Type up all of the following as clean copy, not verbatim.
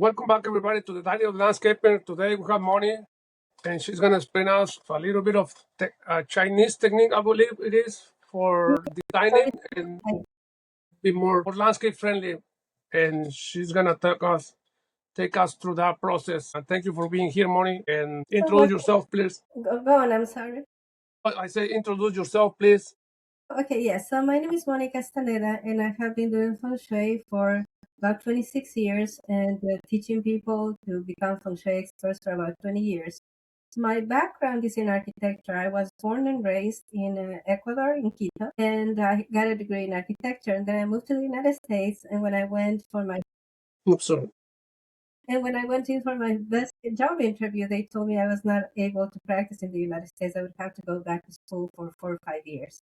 Welcome back, everybody, to the Diary of the Landscaper. Today we have Moni, and she's going to explain us a little bit of Chinese technique, I believe it is, for designing and be more landscape friendly. And she's going to take us through that process. And thank you for being here, Moni. And introduce yourself, please. Go on, I'm sorry. I say introduce yourself, please. Okay, yes. So my name is Monica Castaneda, and I have been doing Feng Shui for about 26 years and teaching people to become Feng Shui experts for about 20 years. My background is in architecture. I was born and raised in Ecuador, in Quito, and I got a degree in architecture. And then I moved to the United States, and when I went for my Oops, sorry. And when I went in for my best job interview, they told me I was not able to practice in the United States. I would have to go back to school for 4 or 5 years.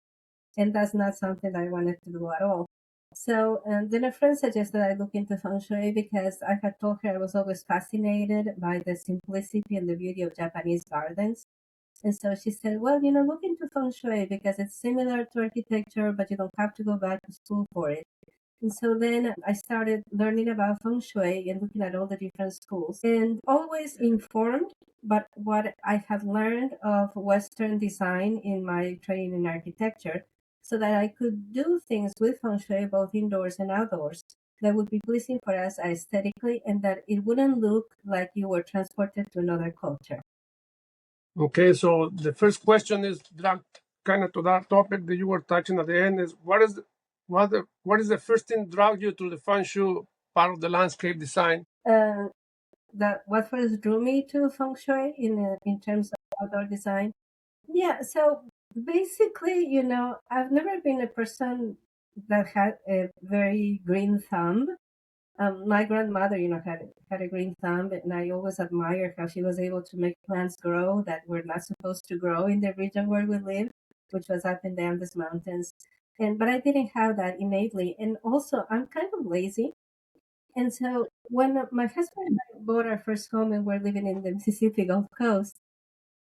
And that's not something I wanted to do at all. So then a friend suggested I look into Feng Shui because I had told her I was always fascinated by the simplicity and the beauty of Japanese gardens. And so she said, well, look into Feng Shui because it's similar to architecture, but you don't have to go back to school for it. And so then I started learning about Feng Shui and looking at all the different schools and always informed, but what I had learned of Western design in my training in architecture so that I could do things with Feng Shui, both indoors and outdoors, that would be pleasing for us aesthetically and that it wouldn't look like you were transported to another culture. Okay, so the first question is that kind of to that topic that you were touching at the end is what is the first thing drag you to the Feng Shui part of the landscape design? That what first drew me to Feng Shui in terms of outdoor design. Yeah, so basically, I've never been a person that had a very green thumb. My grandmother, had a green thumb, and I always admired how she was able to make plants grow that were not supposed to grow in the region where we live, which was up in the Andes Mountains. But I didn't have that innately. And also, I'm kind of lazy. And so when my husband and I bought our first home and we're living in the Mississippi Gulf Coast,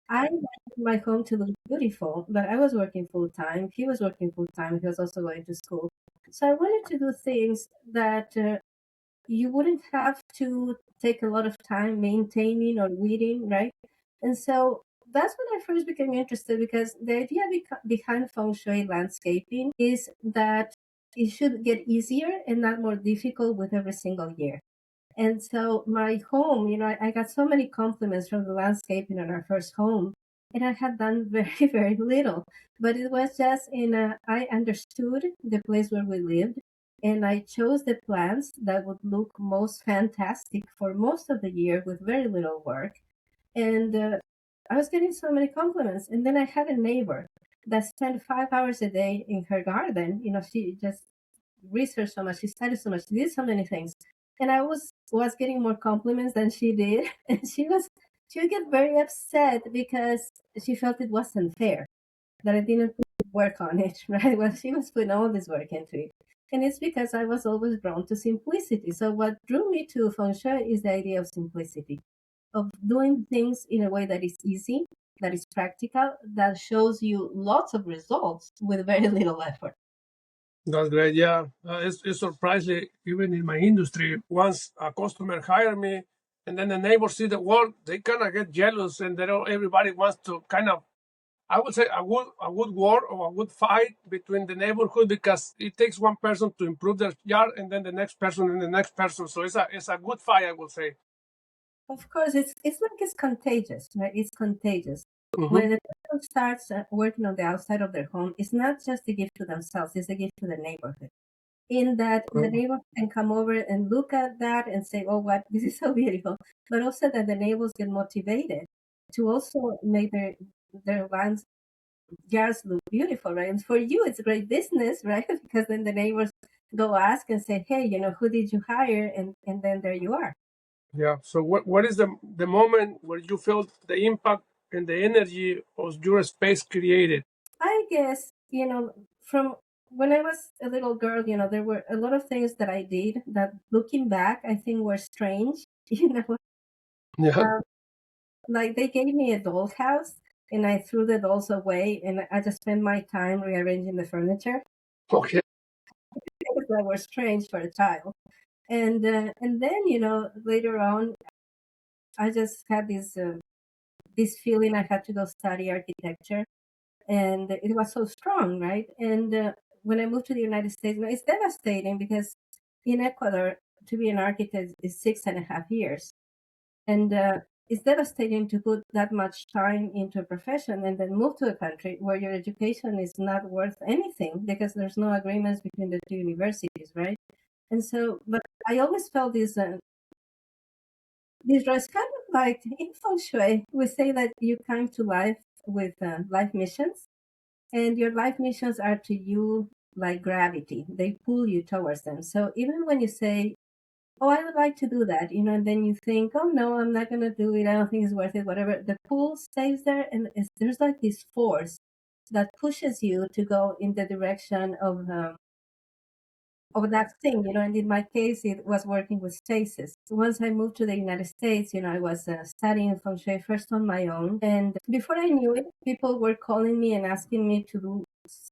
I wanted my home to look beautiful, but I was working full time. He was working full time. He was also going to school. So I wanted to do things that you wouldn't have to take a lot of time maintaining or weeding, right? And so that's when I first became interested because the idea behind Feng Shui landscaping is that it should get easier and not more difficult with every single year. And so my home, I got so many compliments from the landscaping on our first home, and I had done very, very little. But it was just I understood the place where we lived, and I chose the plants that would look most fantastic for most of the year with very little work. And I was getting so many compliments. And then I had a neighbor that spent 5 hours a day in her garden. She just researched so much, she studied so much, she did so many things. And I was getting more compliments than she did. And she would get very upset because she felt it wasn't fair that I didn't put work on it, right? Well, she was putting all this work into it. And it's because I was always drawn to simplicity. So what drew me to Feng Shui is the idea of simplicity, of doing things in a way that is easy, that is practical, that shows you lots of results with very little effort. That's great. Yeah, it's surprisingly even in my industry. Once a customer hire me, and then the neighbors see the work, they kind of get jealous, and everybody wants to kind of, I would say, a good war or a good fight between the neighborhood because it takes one person to improve their yard, and then the next person and the next person. So it's a good fight, I would say. Of course, it's like it's contagious, right? It's contagious. Mm-hmm. When a person starts working on the outside of their home, it's not just a gift to themselves; it's a gift to the neighborhood. In that the neighbors can come over and look at that and say, "Oh, what this is so beautiful," but also that the neighbors get motivated to also make their lands yards look beautiful, right? And for you, it's great business, right? Because then the neighbors go ask and say, "Hey, who did you hire?" And then there you are. Yeah. So what is the moment where you felt the impact and the energy of your space created? I guess, from when I was a little girl, there were a lot of things that I did that looking back, I think were strange. Yeah. Um, like they gave me a doll's house and I threw the dolls away and I just spent my time rearranging the furniture. Okay. Things that were strange for a child. And then later on, I just had this feeling I had to go study architecture, and it was so strong, right? And when I moved to the United States, it's devastating because in Ecuador, to be an architect is 6.5 years, and it's devastating to put that much time into a profession and then move to a country where your education is not worth anything because there's no agreements between the two universities, right? And so, but I always felt this was kind of like in Feng Shui. We say that you come to life with life missions, and your life missions are to you like gravity. They pull you towards them. So even when you say, "Oh, I would like to do that," and then you think, "Oh no, I'm not gonna do it. I don't think it's worth it." Whatever, the pull stays there, and there's like this force that pushes you to go in the direction of that thing, and in my case, it was working with spaces. Once I moved to the United States, I was studying Feng Shui first on my own. And before I knew it, people were calling me and asking me to do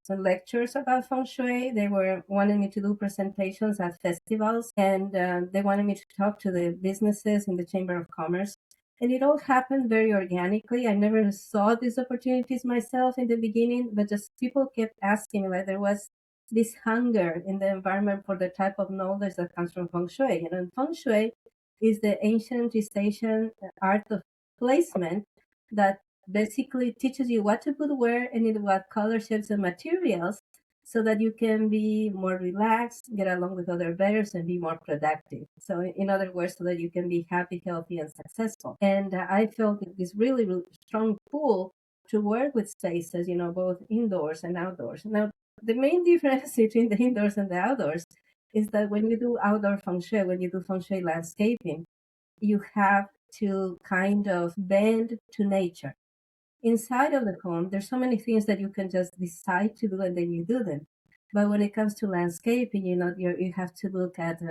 some lectures about Feng Shui. They were wanting me to do presentations at festivals, and they wanted me to talk to the businesses in the Chamber of Commerce. And it all happened very organically. I never saw these opportunities myself in the beginning, but just people kept asking me. Like there was this hunger in the environment for the type of knowledge that comes from Feng Shui. And Feng Shui is the ancient East Asian art of placement that basically teaches you what to put where and in what color, shapes, and materials so that you can be more relaxed, get along with other betters, and be more productive. So, in other words, so that you can be happy, healthy, and successful. And I felt this really, really strong pull to work with spaces, both indoors and outdoors. Now, the main difference between the indoors and the outdoors is that when you do outdoor feng shui, when you do feng shui landscaping, you have to kind of bend to nature. Inside of the home, there's so many things that you can just decide to do and then you do them. But when it comes to landscaping, you have to look at,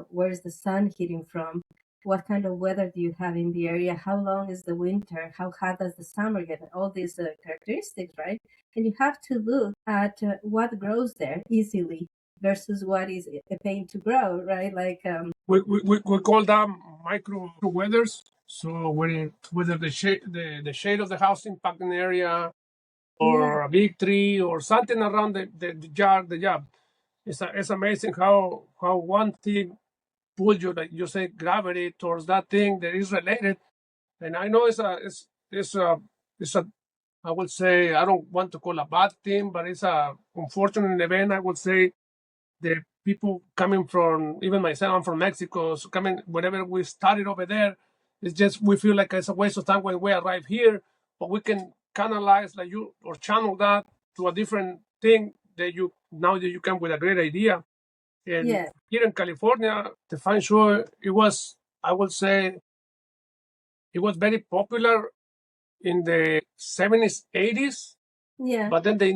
where is the sun hitting from? What kind of weather do you have in the area? How long is the winter? How hot does the summer get? All these characteristics, right? And you have to look at what grows there easily versus what is a pain to grow, right? Like, We call them micro weathers. So whether the shade of the house impacting area yeah, or a big tree or something around the job. It's amazing how one thing pulls you, like you say, gravity towards that thing that is related. And I know it's a I would say, I don't want to call a bad thing, but it's a unfortunate event. I would say the people coming from, even myself, I'm from Mexico, so coming whenever we started over there, it's just we feel like it's a waste of time when we arrive here, but we can canalize like you or channel that to a different thing that you now that you come with a great idea. And yeah, here in California, the feng shui, it was, I would say, it was very popular in the 70s, 80s. yeah, But then the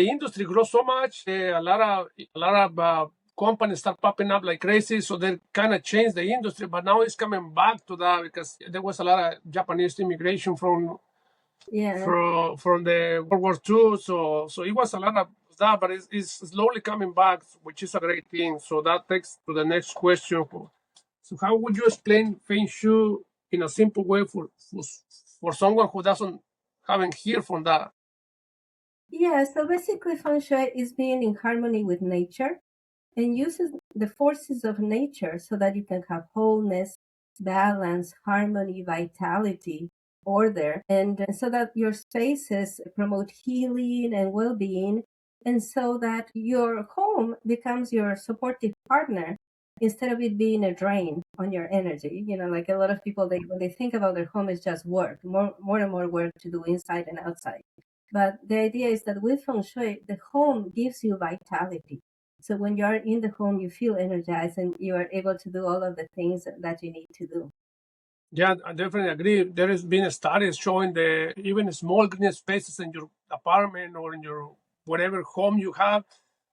industry grows so much, a lot of companies start popping up like crazy. So they kind of changed the industry. But now it's coming back to that because there was a lot of Japanese immigration from yeah. from the World War II. So it was a lot of that, but it's slowly coming back, which is a great thing. So that takes to the next question. So how would you explain Feng Shui in a simple way for someone who doesn't haven't heard from that? Yeah, so basically, feng shui is being in harmony with nature and uses the forces of nature so that you can have wholeness, balance, harmony, vitality, order, and so that your spaces promote healing and well being, and so that your home becomes your supportive partner instead of it being a drain on your energy. Like a lot of people, when they think about their home, it's just work, more and more work to do inside and outside. But the idea is that with feng shui, the home gives you vitality. So when you are in the home, you feel energized and you are able to do all of the things that you need to do. Yeah, I definitely agree. There has been studies showing the even small green spaces in your apartment or in your whatever home you have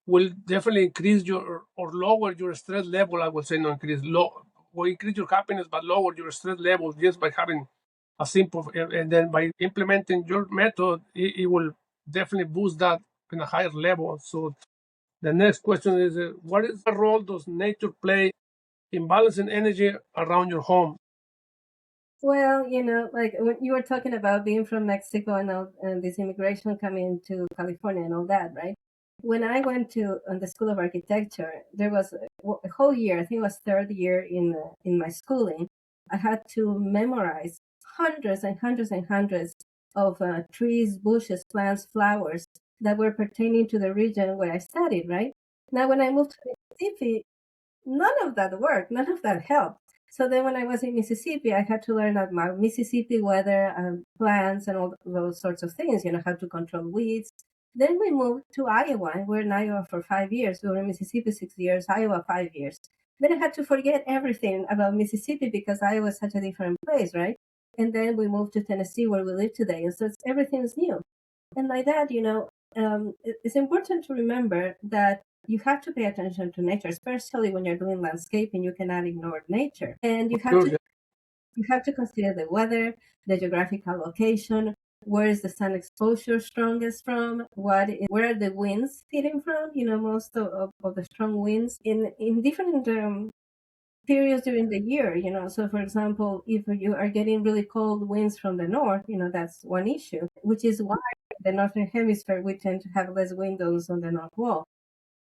will definitely increase your or lower your stress level. I would say not increase, will increase your happiness, but lower your stress level just by having a simple and then by implementing your method, it will definitely boost that in a higher level. So the next question is, what is the role does nature play imbalancing energy around your home? Well, like when you were talking about being from Mexico and all, and this immigration coming to California and all that, right? When I went to on the School of Architecture, there was a whole year. I think it was third year in my schooling. I had to memorize hundreds and hundreds and hundreds of trees, bushes, plants, flowers that were pertaining to the region where I studied. Right now, when I moved to Mississippi, none of that worked. None of that helped. So then when I was in Mississippi, I had to learn about Mississippi weather and plants and all those sorts of things, how to control weeds. Then we moved to Iowa, and we're in Iowa for 5 years. We were in Mississippi 6 years, Iowa 5 years. Then I had to forget everything about Mississippi because Iowa is such a different place, right? And then we moved to Tennessee where we live today. And so everything's new. And like that, it's important to remember that you have to pay attention to nature, especially when you're doing landscaping. You cannot ignore nature, and Sure, yeah. you have to consider the weather, the geographical location, where is the sun exposure strongest from, where are the winds hitting from. Most of the strong winds in different periods during the year. So for example, if you are getting really cold winds from the north, that's one issue, which is why the northern hemisphere we tend to have less windows on the north wall.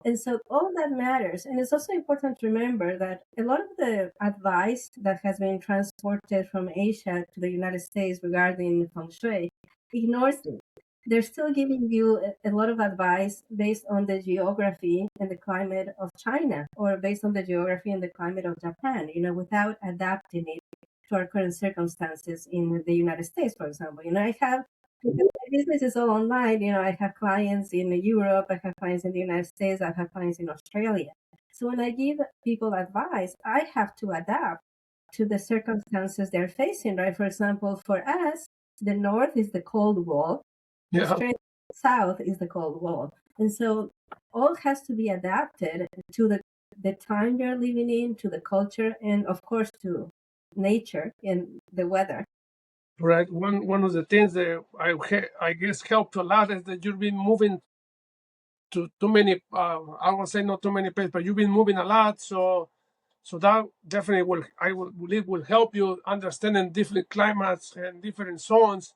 And so all that matters. And it's also important to remember that a lot of the advice that has been transported from Asia to the United States regarding Feng Shui ignores it. They're still giving you a lot of advice based on the geography and the climate of China, or based on the geography and the climate of Japan, without adapting it to our current circumstances in the United States, for example. I have, because my business is all online, I have clients in Europe, I have clients in the United States, I have clients in Australia. So when I give people advice, I have to adapt to the circumstances they're facing, right? For example, for us, the north is the cold wall, Yeah, Australia south is the cold wall. And so all has to be adapted to the time you're living in, to the culture, and of course to nature and the weather. right. One of the things that I guess helped a lot is that you've been moving to too many. I won't say not too many places, but you've been moving a lot. So that definitely will, I will believe, will help you understanding different climates and different zones.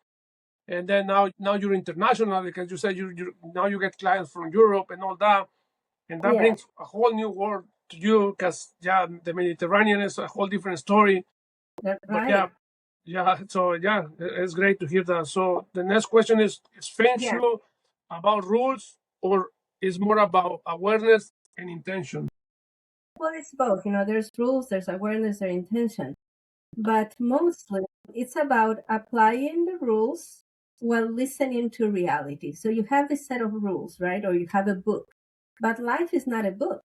And then now you're international because you said you now you get clients from Europe and all that, and that Yeah, brings a whole new world to you because yeah, the Mediterranean is a whole different story. that's But right. yeah. So yeah, it's great to hear that. So the next question is Feng Yeah. Shui about rules or is more about awareness and intention? Well, it's both. There's rules, there's awareness, there's intention. But mostly it's about applying the rules while listening to reality. So you have this set of rules, right? Or you have a book. But life is not a book.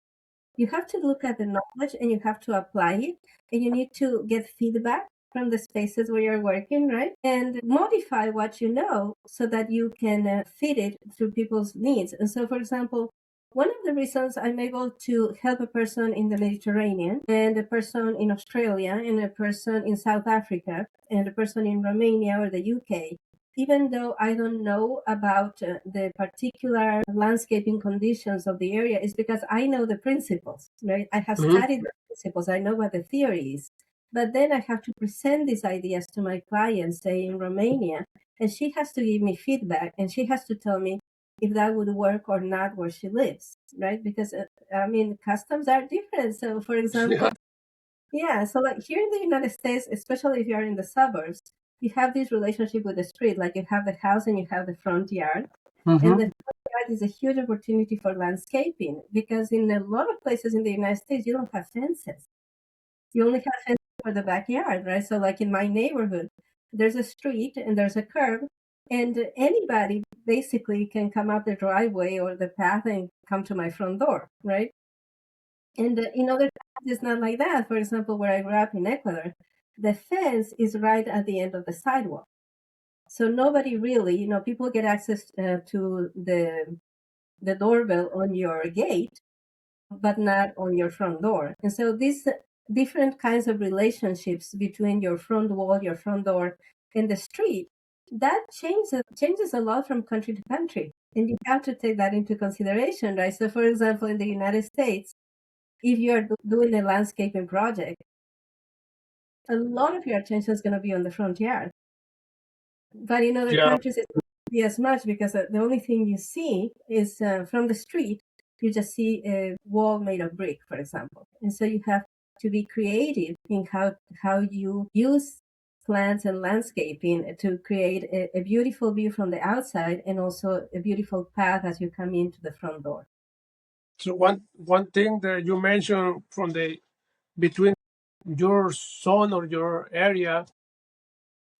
You have to look at the knowledge and you have to apply it. And you need to get feedback from the spaces where you're working, right? And modify what you know so that you can fit it through people's needs. And so, for example, one of the reasons I'm able to help a person in the Mediterranean, and a person in Australia, and a person in South Africa, and a person in Romania or the UK, even though I don't know about the particular landscaping conditions of the area, is because I know the principles, right? I have Hmm. studied the principles, I know what the theory is. But then I have to present these ideas to my client, say in Romania, and she has to give me feedback and she has to tell me if that would work or not where she lives, right? Because, customs are different. So, for example, Yeah. yeah, so like here in the United States, especially if you're in the suburbs, you have this relationship with the street. Like you have the house and you have the front yard. And the Hmm. front yard is a huge opportunity for landscaping because in a lot of places in the United States, you don't have fences. You only have fences for the backyard, right? So like in my neighborhood, there's a street and there's a curb, and anybody basically can come up the driveway or the path and come to my front door, right? And in other countries, it's not like that. For example, where I grew up in Ecuador, the fence is right at the end of the sidewalk. So nobody really, people get access to the doorbell on your gate, but not on your front door. And so these different kinds of relationships between your front wall, your front door, and the street, that changes a lot from country to country. And you have to take that into consideration, right? So, for example, in the United States, if you're doing a landscaping project, a lot of your attention is going to be on the front yard. But in other Yeah. countries, it won't be as much because the only thing you see is from the street, you just see a wall made of brick, for example. And so you have to be creative in how you use plants and landscaping to create a beautiful view from the outside and also a beautiful path as you come into the front door. So one thing that you mentioned from the between your zone or your area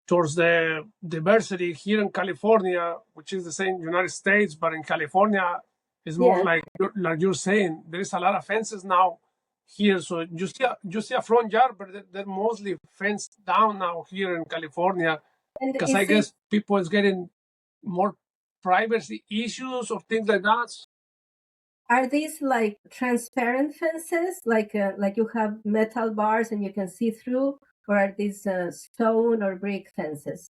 towards the diversity here in California, which is the same United States, but in California is more Yeah. like you're saying. There is a lot of fences now here, so you see a front yard, but they're mostly fenced down now here in California And because I is it guess people is getting more privacy issues or things like that. Are these like transparent fences, like you have metal bars and you can see through, or are these stone or brick fences?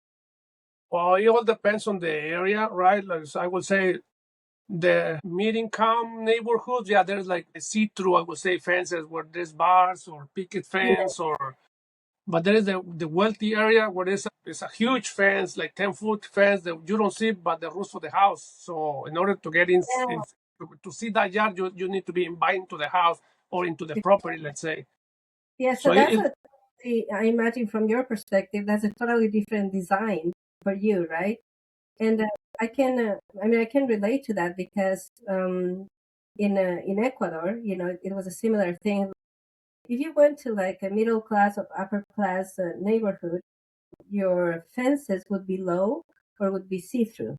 Well, it all depends on the area, right? Like so I would say the mid-income neighborhoods, yeah, there's like see-through, I would say, fences where there's bars or picket Yeah, fence, or but there is the wealthy area where there's a huge fence, like 10-foot fence that you don't see but the roof of the house. So in order to get in yeah, to see that yard, you need to be invited to the house or into the property, let's say. yeah. So So that's I imagine from your perspective, that's a totally different design for you, right? And I can relate to that because in Ecuador, it was a similar thing. If you went to like a middle class or upper class neighborhood, your fences would be low or would be see through.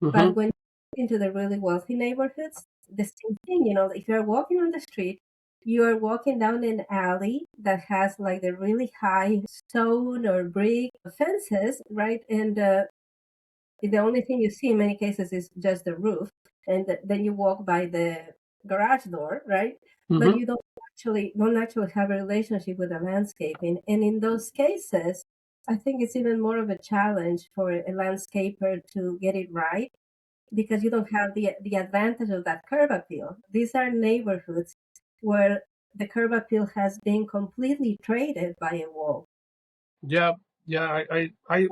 But mhm. when you into the really wealthy neighborhoods, the same thing, if you're walking on the street, you're walking down an alley that has like the really high stone or brick fences, right? And the only thing you see in many cases is just the roof. And then you walk by the garage door, right? But Mhm. you don't actually have a relationship with the landscaping. And in those cases, I think it's even more of a challenge for a landscaper to get it right because you don't have the advantage of that curb appeal. These are neighborhoods where the curb appeal has been completely traded by a wall. Yeah, yeah. I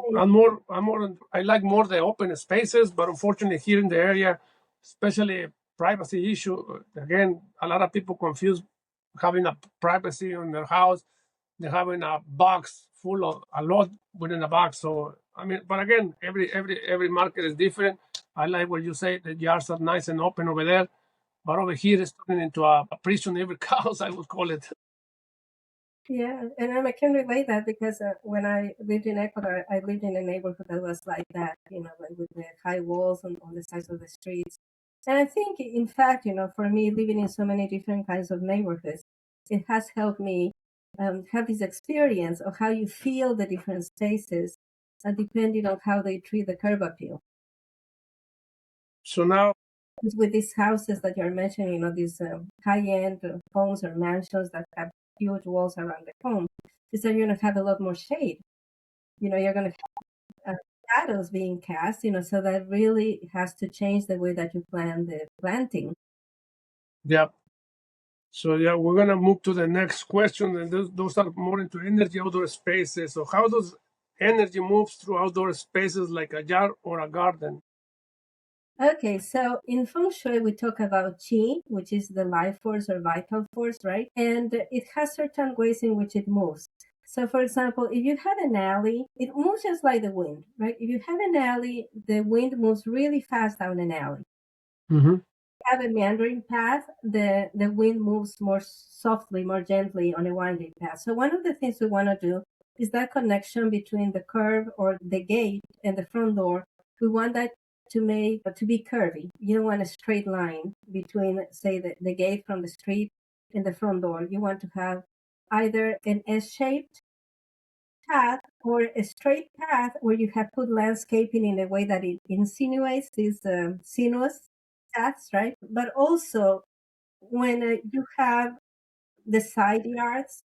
like more the open spaces, but unfortunately here in the area, especially privacy issue. Again, a lot of people confuse having a privacy in their house. They're having a box full of a lot within a box. So I mean, but again, every market is different. I like what you say. The yards are nice and open over there, but over here it's turning into a prison every house. I would call it. Yeah, and I can relate that because when I lived in Ecuador, I lived in a neighborhood that was like that, like with the high walls on the sides of the streets. And I think, in fact, for me, living in so many different kinds of neighborhoods, it has helped me have this experience of how you feel the different spaces, depending on how they treat the curb appeal. So now, With these houses that you're mentioning, these high-end homes or mansions that have huge walls around the home, is that you're going to have a lot more shade. You're going to have shadows being cast, so that really has to change the way that you plan the planting. yeah. So yeah, we're gonna move to the next question, and those are more into energy outdoor spaces. So how does energy moves through outdoor spaces like a yard or a garden? Okay, so in Feng Shui, we talk about qi, which is the life force or vital force, right? And it has certain ways in which it moves. So, for example, if you have an alley, it moves just like the wind, right? If you have an alley, the wind moves really fast down an alley. Mm-hmm. Have a meandering path, the wind moves more softly, more gently on a winding path. So one of the things we want to do is that connection between the curve or the gate and the front door. We want that to be curvy. You don't want a straight line between, say, the gate from the street and the front door. You want to have either an S-shaped path or a straight path where you have put landscaping in a way that it insinuates these sinuous paths, right? But also when you have the side yards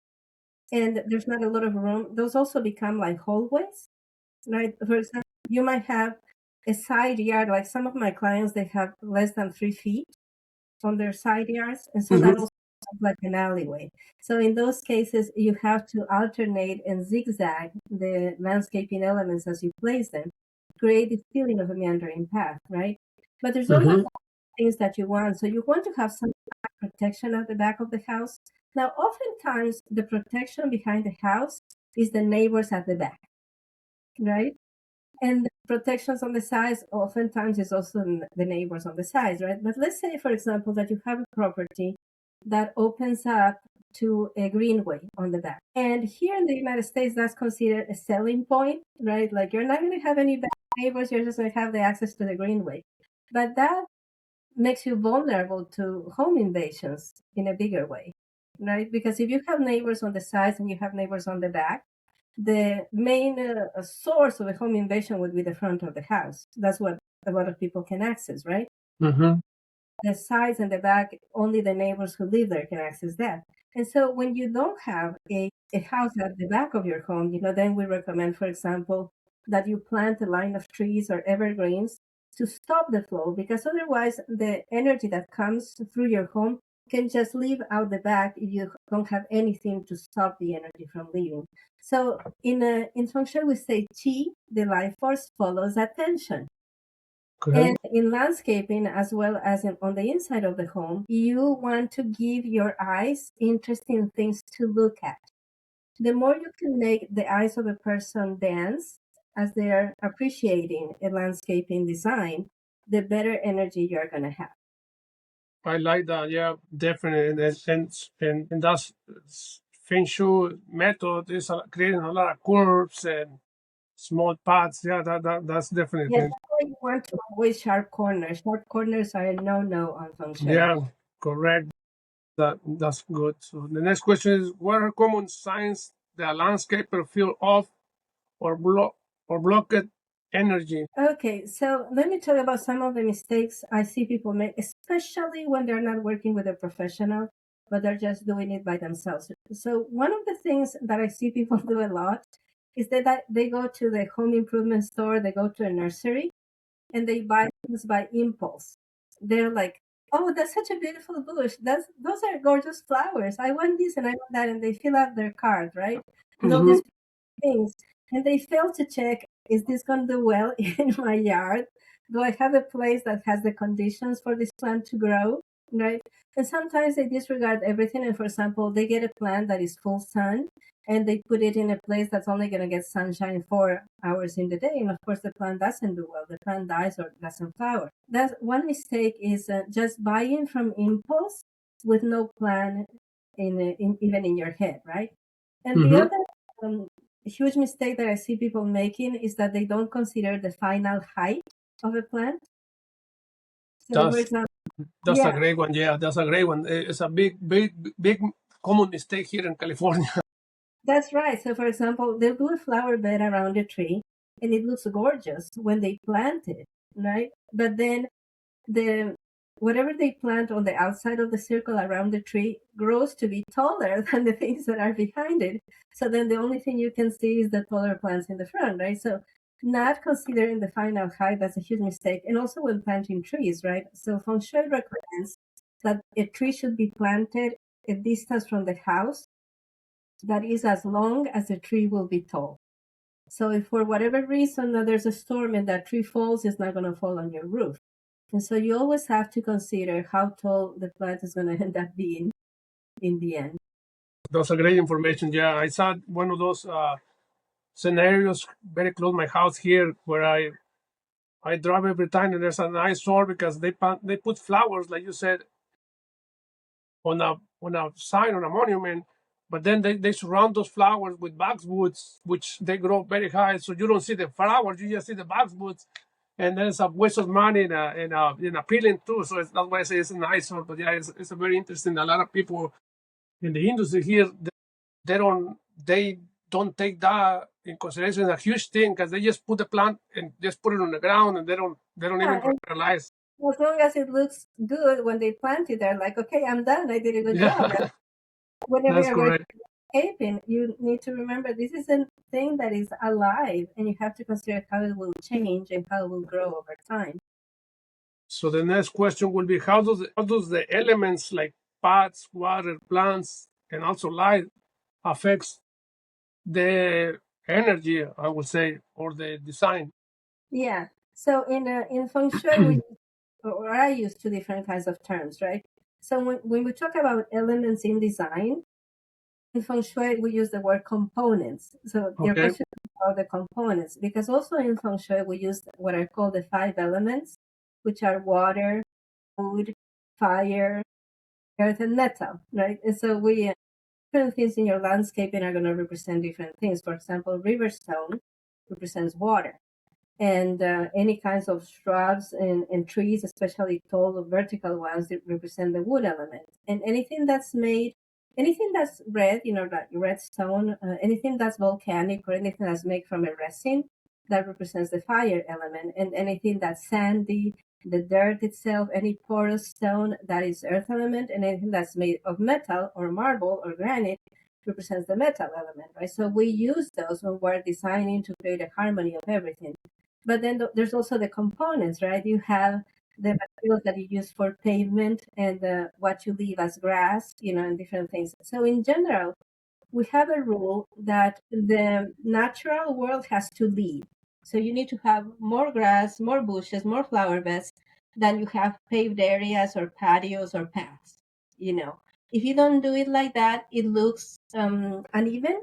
and there's not a lot of room, those also become like hallways, right? For example, you might have a side yard, like some of my clients, they have less than 3 feet on their side yards. And so that Mm-hmm. also like an alleyway. So in those cases, you have to alternate and zigzag the landscaping elements as you place them, create the feeling of a meandering path, right? But there's always things that you want. So you want to have some protection at the back of the house. Now, oftentimes the protection behind the house is the neighbors at the back, right? And the protections on the sides oftentimes is also the neighbors on the sides, right? But let's say, for example, that you have a property that opens up to a greenway on the back. And here in the United States, that's considered a selling point, right? Like you're not going to have any bad neighbors, you're just going to have the access to the greenway. But that makes you vulnerable to home invasions in a bigger way, right? Because if you have neighbors on the sides and you have neighbors on the back, the main source of a home invasion would be the front of the house. That's what a lot of people can access, right? Mm-hmm. The sides and the back, only the neighbors who live there can access that. And so when you don't have a house at the back of your home, then we recommend, for example, that you plant a line of trees or evergreens to stop the flow, because otherwise the energy that comes through your home can just leave out the back if you don't have anything to stop the energy from leaving. So in Feng Shui, we say Qi, the life force, follows attention. And in landscaping, as well as on the inside of the home, you want to give your eyes interesting things to look at. The more you can make the eyes of a person dance as they're appreciating a landscaping design, the better energy you're going to have. I like that. Yeah, definitely. And that's Feng Shui method is creating a lot of curves and small paths. Yeah, that's definitely. Yeah, that's why you want to avoid sharp corners. Sharp corners are a no-no on Feng Shui. Yeah, correct. That's good. So the next question is: what are common signs that a landscaper feel off or blocked energy? Okay, so let me tell you about some of the mistakes I see people make, especially when they're not working with a professional, but they're just doing it by themselves. So one of the things that I see people do a lot is that they go to the home improvement store, they go to a nursery, and they buy things by impulse. They're like, oh, that's such a beautiful bush. Those are gorgeous flowers. I want this and I want that. And they fill out their card, right? And all these things. And they fail to check, is this going to do well in my yard? Do I have a place that has the conditions for this plant to grow, right? And sometimes they disregard everything. And for example, they get a plant that is full sun and they put it in a place that's only going to get sunshine 4 hours in the day. And of course, the plant doesn't do well. The plant dies or doesn't flower. That's one mistake, is just buying from impulse with no plan even in your head, right? And the other huge mistake that I see people making is that they don't consider the final height of a plant. So, for example, That's a great one. Yeah, that's a great one. It's a big common mistake here in California. That's right. So, for example, they'll do a flower bed around a tree, and it looks gorgeous when they plant it, right? But then whatever they plant on the outside of the circle around the tree grows to be taller than the things that are behind it. So then the only thing you can see is the taller plants in the front, right? So not considering the final height, that's a huge mistake. And also when planting trees, right? So Feng Shui recommends that a tree should be planted a distance from the house that is as long as the tree will be tall. So if for whatever reason there's a storm and that tree falls, it's not going to fall on your roof. And so you always have to consider how tall the plant is going to end up being in the end. That's a great information. Yeah, I saw one of those scenarios very close to my house here, where I drive every time, and there's an eyesore because they put flowers, like you said, on a sign, on a monument, but then they surround those flowers with boxwoods, which they grow very high, so you don't see the flowers, you just see the boxwoods, and then it's a waste of money and a peeling too. So that's why I say it's an eyesore. But yeah, it's a very interesting. A lot of people in the industry here, they don't take that in consideration. It's a huge thing because they just put the plant and just put it on the ground, and they don't even realize. As long as it looks good when they plant it, they're like, okay, I'm done. I did a good job. Right? Whenever you're working landscaping, you need to remember this is a thing that is alive, and you have to consider how it will change and how it will grow over time. So the next question will be, how does the elements like paths, water, plants, and also light affects the energy, I would say, or the design. Yeah. So in Feng Shui, we or I use two different kinds of terms, right? So when we talk about elements in design, in Feng Shui, we use the word components. So your Okay. question is about the components, because also in Feng Shui, we use what are called the five elements, which are water, wood, fire, earth, and metal, right? And so we different things in your landscaping are going to represent different things. For example, river stone represents water, and any kinds of shrubs and trees, especially tall vertical ones, that represent the wood element. And anything that's red, like red stone, anything that's volcanic or anything that's made from a resin, that represents the fire element. And anything that's sandy, the dirt itself, any porous stone, that is earth element. And anything that's made of metal or marble or granite represents the metal element, right? So we use those when we're designing to create a harmony of everything. But then there's also the components, right? You have the materials that you use for pavement and what you leave as grass, and different things. So in general, we have a rule that the natural world has to lead. So you need to have more grass, more bushes, more flower beds than you have paved areas or patios or paths. If you don't do it like that, it looks uneven.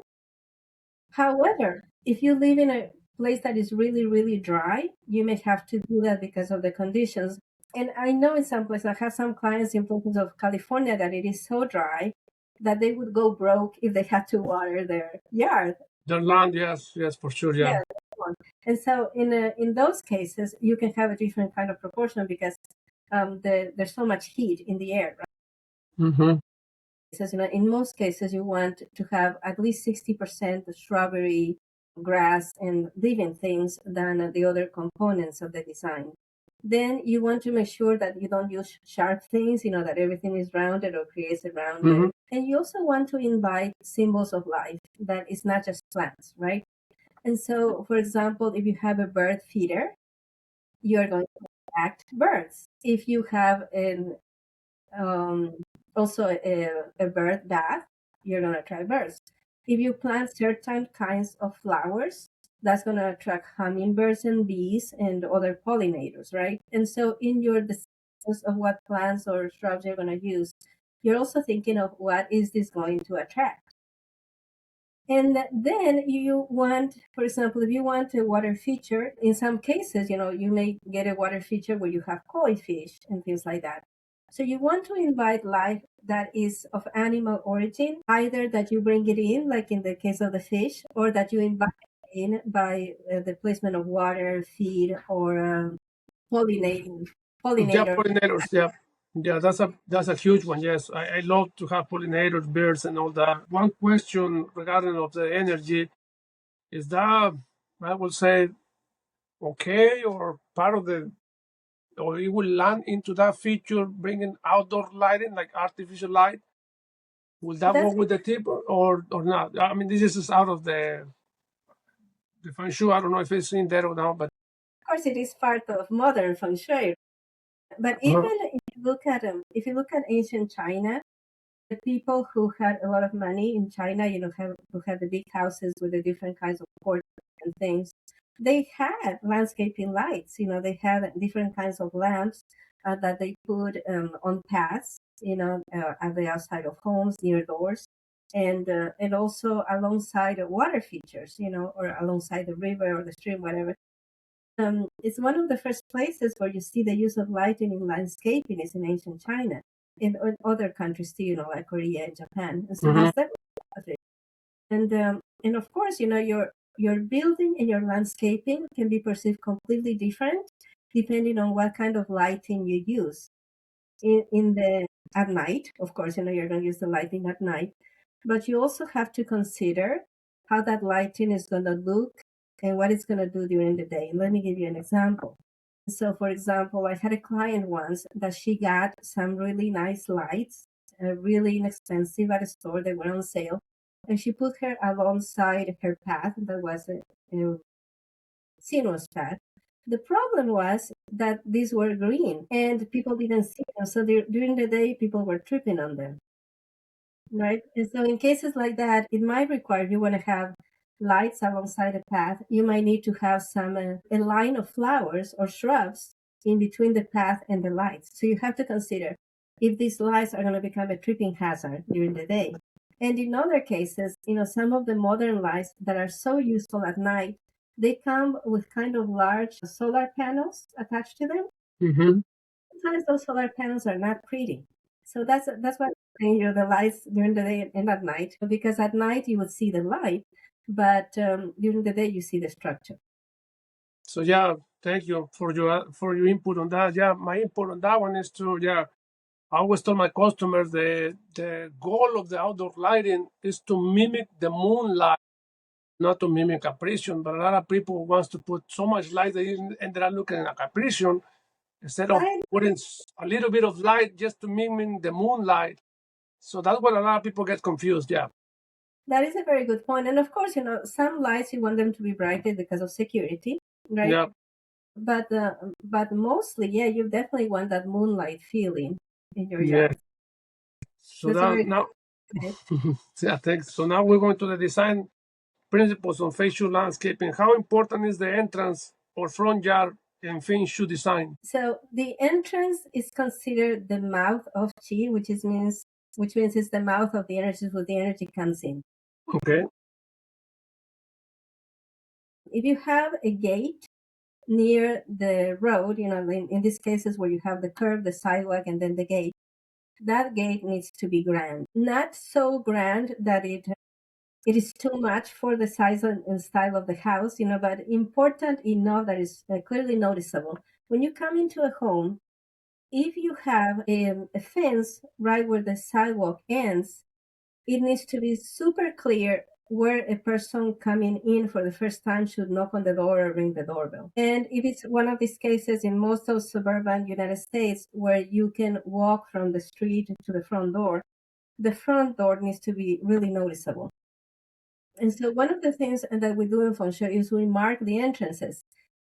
However, if you live in a place that is really, really dry, you may have to do that because of the conditions. And I know in some places, I have some clients in places of California that it is so dry that they would go broke if they had to water their yard. The land, yes, yes, for sure, yeah. Yeah. And so in those cases, you can have a different kind of proportion because there's so much heat in the air, right? Mm-hmm. Says, in most cases, you want to have at least 60% shrubbery, grass, and living things than the other components of the design. Then you want to make sure that you don't use sharp things, that everything is rounded or creates a rounded. Mm-hmm. And you also want to invite symbols of life that is not just plants, right? And so, for example, if you have a bird feeder, you're going to attract birds. If you have an um, also a bird bath, you're going to attract birds. If you plant certain kinds of flowers, that's going to attract hummingbirds and bees and other pollinators, right? And so in your decisions of what plants or shrubs you're going to use, you're also thinking of what is this going to attract. And then you want, for example, if you want a water feature, in some cases, you may get a water feature where you have koi fish and things like that. So you want to invite life that is of animal origin, either that you bring it in, like in the case of the fish, or that you invite it in by the placement of water, feed, or pollinating Yeah, pollinator. pollinators, yeah. Yeah, that's a huge one. Yes, I love to have pollinators, birds, and all that. One question regarding of the energy is that I would say okay or part of the or it will land into that feature bringing outdoor lighting like artificial light. Will that That's work with the tip or not? I mean, this is out of the feng shui. I don't know if it's in there or not, but of course it is part of modern feng shui. But even if you look at ancient China, the people who had a lot of money in China, who had the big houses with the different kinds of courts and things, they had landscaping lights. They had different kinds of lamps that they put on paths, at the outside of homes, near doors, and also alongside the water features, or alongside the river or the stream, whatever. It's one of the first places where you see the use of lighting in landscaping is in ancient China. In other countries too, like Korea and Japan. And so mhm. that's that. And of course, your building and your landscaping can be perceived completely different depending on what kind of lighting you use. In the At night, of course, you're going to use the lighting at night, but you also have to consider how that lighting is going to look and what it's going to do during the day. Let me give you an example. So, for example, I had a client once that she got some really nice lights, really inexpensive at a store. They were on sale. And she put her alongside her path that was a sinuous path. The problem was that these were green and people didn't see them. So during the day, people were tripping on them, right? And so in cases like that, it might require, if you want to have lights alongside the path, you might need to have a line of flowers or shrubs in between the path and the lights. So you have to consider if these lights are going to become a tripping hazard during the day. And in other cases, some of the modern lights that are so useful at night, they come with kind of large solar panels attached to them. Mm-hmm. Sometimes those solar panels are not pretty. So that's why I'm saying, the lights during the day and at night, because at night you would see the light, but during the day you see the structure. So yeah, thank you for your input on that. Yeah, my input on that one is to I always tell my customers the goal of the outdoor lighting is to mimic the moonlight, not to mimic apparition. But a lot of people wants to put so much light that you ended up looking at apparition instead of I, putting a little bit of light just to mimic the moonlight. So that's what a lot of people get confused. Yeah. that is a very good point. And of course, some lights you want them to be brighter because of security, right? Yeah. But mostly, yeah, you definitely want that moonlight feeling in your Yeah. yard. So That's a that very now, good. yeah, thanks. So now we're going to the design principles on Feng Shui landscaping. How important is the entrance or front yard in Feng Shui design? So the entrance is considered the mouth of chi, which means it's the mouth of the energies where the energy comes in. Okay. If you have a gate near the road, in these cases where you have the curb, the sidewalk, and then the gate, that gate needs to be grand. Not so grand that it is too much for the size and style of the house, but important enough that is clearly noticeable. When you come into a home, if you have a fence right where the sidewalk ends, it needs to be super clear where a person coming in for the first time should knock on the door or ring the doorbell. And if it's one of these cases in most of suburban United States where you can walk from the street to the front door needs to be really noticeable. And so one of the things that we do in Feng Shui is we mark the entrances.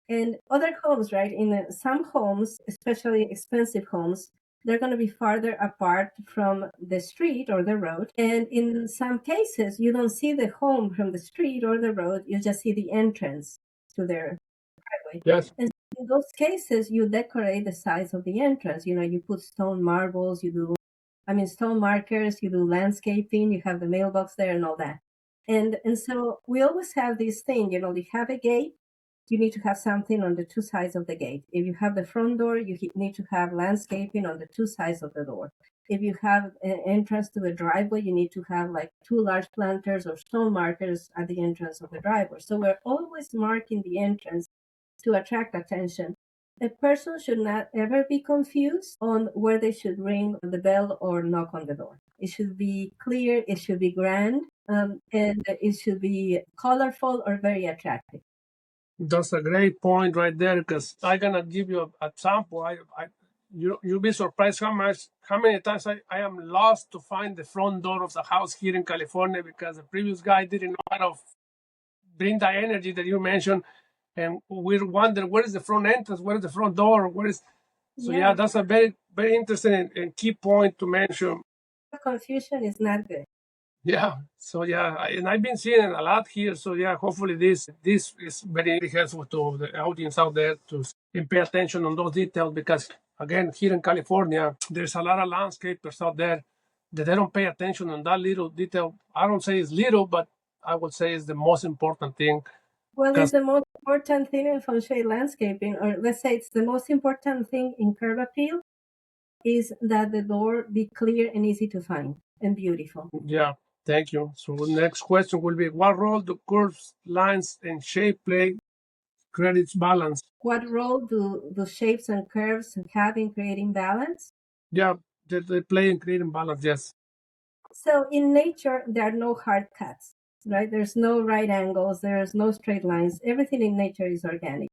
And other homes, right? In some homes, especially expensive homes, they're going to be farther apart from the street or the road. And in some cases, you don't see the home from the street or the road. You just see the entrance to their driveway. Yes. And in those cases, you decorate the sides of the entrance. You put stone marbles, stone markers, you do landscaping, you have the mailbox there and all that. And so we always have this thing, you have a gate, you need to have something on the two sides of the gate. If you have the front door, you need to have landscaping on the two sides of the door. If you have an entrance to the driveway, you need to have like two large planters or stone markers at the entrance of the driveway. So we're always marking the entrance to attract attention. A person should not ever be confused on where they should ring the bell or knock on the door. It should be clear, it should be grand, and it should be colorful or very attractive. That's a great point right there because I'm gonna give you an example. You'll be surprised how many times I am lost to find the front door of the house here in California because the previous guy didn't know how to bring that energy that you mentioned, and we're wondering where is the front entrance, where is the front door, where is. So yeah, Yeah, that's a very very interesting and key point to mention. confusion is not good. Yeah. So yeah, and I've been seeing it a lot here. So yeah, hopefully this is very helpful to the audience out there to pay attention on those details because again, here in California, there's a lot of landscapers out there that they don't pay attention on that little detail. I don't say it's little, but I would say it's the most important thing. Well, Because it's the most important thing in feng shui landscaping, or let's say it's the most important thing in curb appeal, is that the door be clear and easy to find and beautiful. yeah, thank you. So the next question will be: what role do curves, lines, and shape play credits balance? What role do shapes and curves have in creating balance? Yeah, they play in creating balance. Yes. So in nature, there are no hard cuts, right? There's no right angles, there's no straight lines. Everything in nature is organic.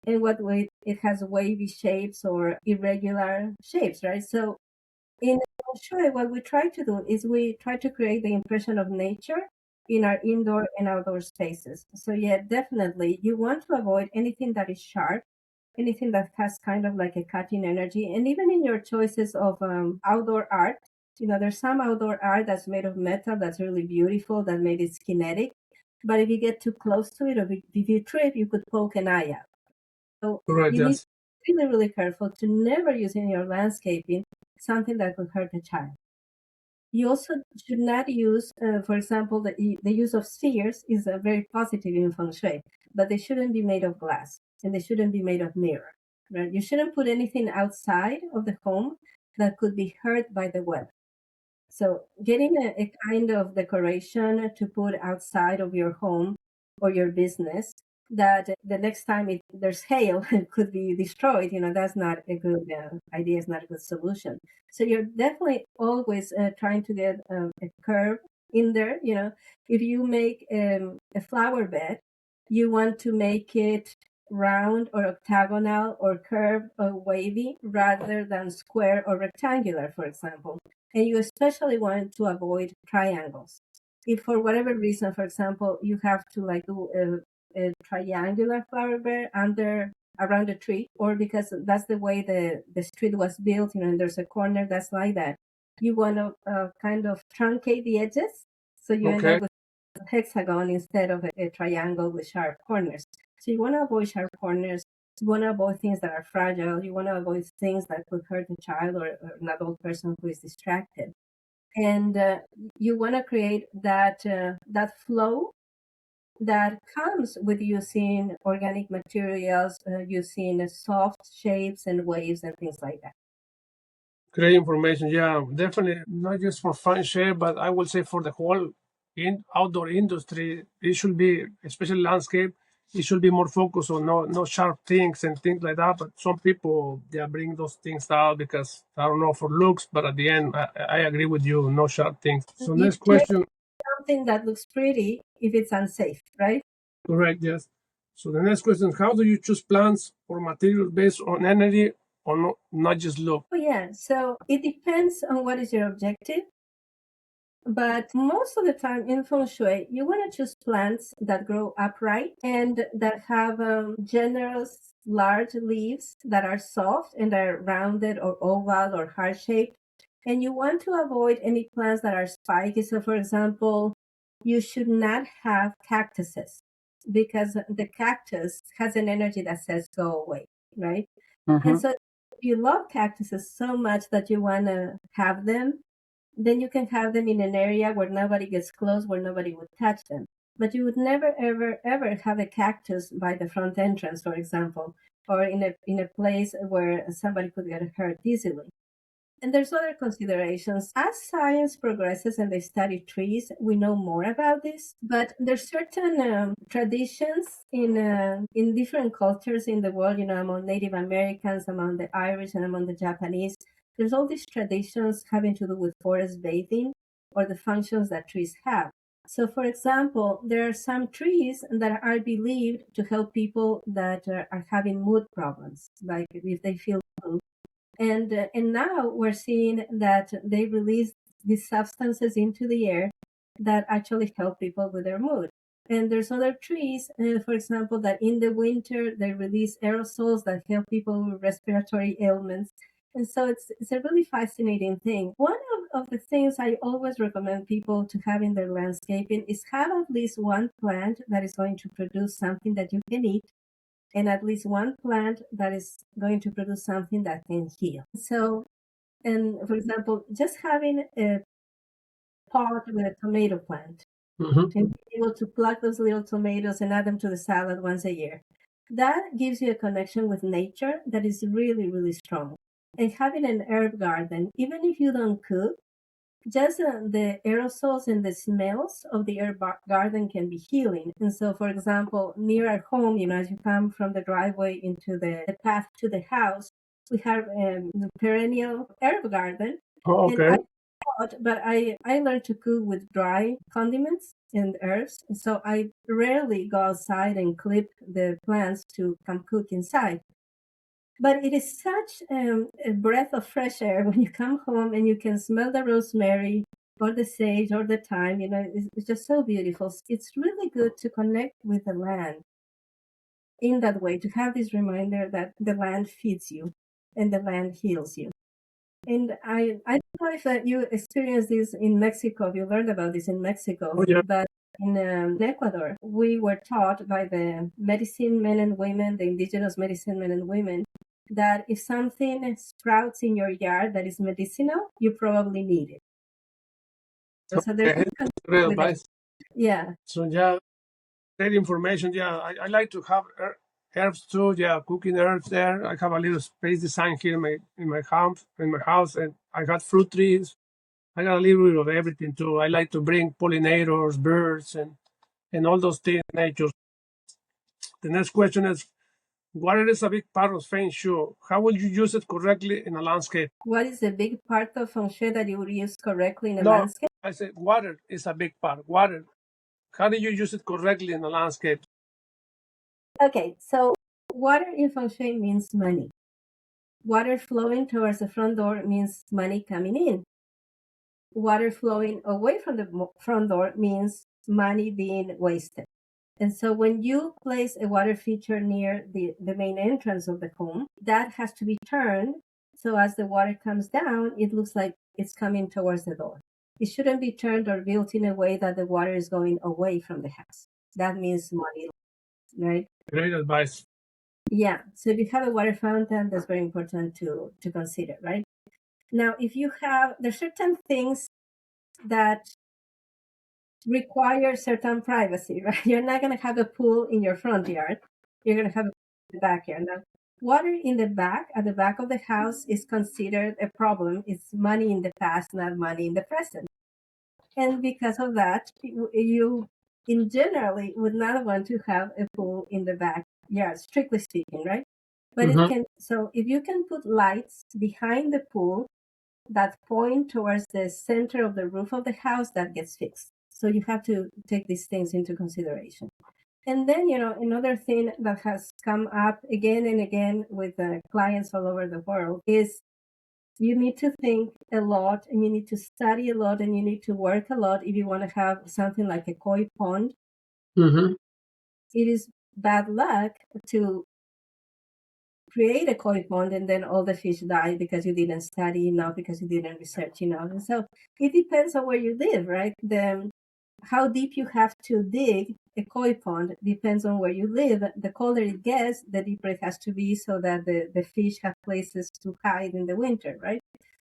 And what way it has wavy shapes or irregular shapes, right? So in Feng Shui, what we try to do is we try to create the impression of nature in our indoor and outdoor spaces. So yeah, definitely you want to avoid anything that is sharp anything that has kind of like a cutting energy. And even in your choices of outdoor art, there's some outdoor art that's made of metal that's really beautiful, that maybe it's kinetic. But if you get too close to it, or if you trip, you could poke an eye out. So Correct. you need Yes. to be really, really careful to never use in your landscaping something that could hurt a child. You also should not use, for example, the use of spheres is very positive in Feng Shui, but they shouldn't be made of glass and they shouldn't be made of mirror. Right? You shouldn't put anything outside of the home that could be hurt by the weather. So getting a kind of decoration to put outside of your home or your business that the next time there's hail, it could be destroyed, that's not a good idea, it's not a good solution. So you're definitely always trying to get a curve in there. If you make a flower bed, you want to make it round or octagonal or curved or wavy rather than square or rectangular, for example. And you especially want to avoid triangles. If for whatever reason, for example, you have to like do a triangular flower bed around a tree, or because that's the way the street was built, and there's a corner that's like that, you want to kind of truncate the edges, so you end Okay. up with a hexagon instead of a triangle with sharp corners. So you want to avoid sharp corners. You want to avoid things that are fragile. You want to avoid things that could hurt a child or an adult person who is distracted. And you want to create that flow that comes with using organic materials, using soft shapes and waves and things like that. Great information. Yeah, definitely not just for fun share, but I will say for the whole outdoor industry, it should be, especially landscape, it should be more focused on no sharp things and things like that. But some people they bring those things out because I don't know for looks, but at the end, I agree with you, no sharp things. So You next take question, something that looks pretty if it's unsafe, right? correct? Yes. So the next question: how do you choose plants or materials based on energy or not just look? Oh, yeah. So it depends on what is your objective. But most of the time in Feng Shui, you want to choose plants that grow upright and that have generous, large leaves that are soft and are rounded or oval or heart shaped. And you want to avoid any plants that are spiky. So, for example, you should not have cactuses because the cactus has an energy that says go away, right? And Mm-hmm. so, if you love cactuses so much that you want to have them, then you can have them in an area where nobody gets close, where nobody would touch them. But you would never, ever, ever have a cactus by the front entrance, for example, or in a place where somebody could get hurt easily. And there's other considerations. As science progresses and they study trees, we know more about this. But there's certain traditions in different cultures in the world. Among Native Americans, among the Irish, and among the Japanese. There's all these traditions having to do with forest bathing or the functions that trees have. So, for example, there are some trees that are believed to help people that are having mood problems, like if they feel blue, and now we're seeing that they release these substances into the air that actually help people with their mood. And there's other trees, for example, that in the winter they release aerosols that help people with respiratory ailments. And so it's a really fascinating thing. One of the things I always recommend people to have in their landscaping is have at least one plant that is going to produce something that you can eat, and at least one plant that is going to produce something that can heal. So, and for example, just having a pot with a tomato plant Mm-hmm. and being able to pluck those little tomatoes and add them to the salad once a year, that gives you a connection with nature that is really, really strong. And having an herb garden, even if you don't cook, just the aerosols and the smells of the herb garden can be healing. And so, for example, near our home, as you come from the driveway into the path to the house, we have the perennial herb garden. Oh, And okay. I learned to cook with dry condiments and herbs. And so I rarely go outside and clip the plants to come cook inside. But it is such a breath of fresh air when you come home and you can smell the rosemary or the sage or the thyme. It's just so beautiful. It's really good to connect with the land. in that way, to have this reminder that the land feeds you and the land heals you. And I don't know if you experienced this in Mexico, if you learned about this in Mexico, Oh, yeah. but in Ecuador, we were taught by the medicine men and women, the indigenous medicine men and women, that if something sprouts in your yard that is medicinal, you probably need it. So there's Okay, this that's connection great with it. advice. Yeah. So yeah, great information. Yeah, I like to have herbs too. Yeah, cooking herbs there. I have a little space design here in my house, and I got fruit trees. I got a little bit of everything too. I like to bring pollinators, birds, and all those things. Nature. The next question is, water is a big part of Feng Shui. How will you use it correctly in a landscape? What is the big part of Feng Shui that you would use correctly in a No, landscape? I said water is a big part. Water. How do you use it correctly in a landscape? Okay, so water in Feng Shui means money. Water flowing towards the front door means money coming in. Water flowing away from the front door means money being wasted. And so when you place a water feature near the main entrance of the home, that has to be turned so as the water comes down, it looks like it's coming towards the door. It shouldn't be turned or built in a way that the water is going away from the house. That means money, right? Great advice. Yeah. So if you have a water fountain, that's very important to consider, right? Now, if you have, there's certain things that require certain privacy, right? You're not going to have a pool in your front yard. You're going to have a pool in the backyard. Now, water in the back, at the back of the house, is considered a problem. It's money in the past, not money in the present. And because of that, you in generally would not want to have a pool in the backyard, strictly speaking, right? But it can, so if you can put lights behind the pool that point towards the center of the roof of the house, that gets fixed. So you have to take these things into consideration. And then, another thing that has come up again and again with the clients all over the world is you need to think a lot and you need to study a lot and you need to work a lot if you want to have something like a koi pond. Mm-hmm. It is bad luck to create a koi pond and then all the fish die because you didn't study enough, because you didn't research enough. And so it depends on where you live, right? How deep you have to dig a koi pond depends on where you live. The colder it gets, the deeper it has to be so that the fish have places to hide in the winter, right?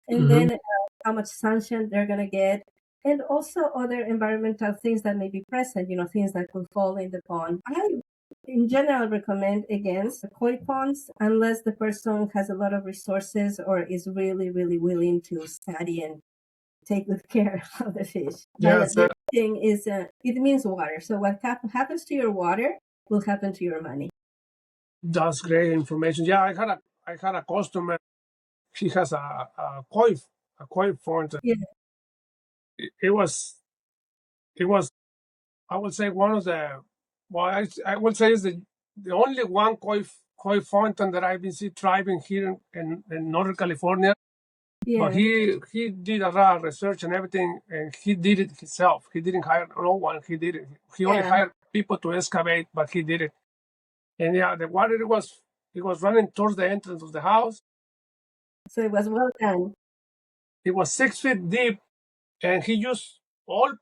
And then how much sunshine they're going to get. And also other environmental things that may be present, things that could fall in the pond. I in general recommend against koi ponds unless the person has a lot of resources or is really, really willing to study and take good care of the fish. Yes, But the thing is, it means water. So what happens to your water will happen to your money. that's great information. Yeah, I had a customer. She has a koi font. Yeah. It was I would say one of the, well, I would say is the only one koi fountain that I've been see thriving here in Northern California. But Yeah. he did a lot of research and everything, and he did it himself. He didn't hire no one. He did it. He only Yeah. hired people to excavate, but he did it. And yeah, the water it was running towards the entrance of the house. So it was well done. It was 6 feet deep, and he used all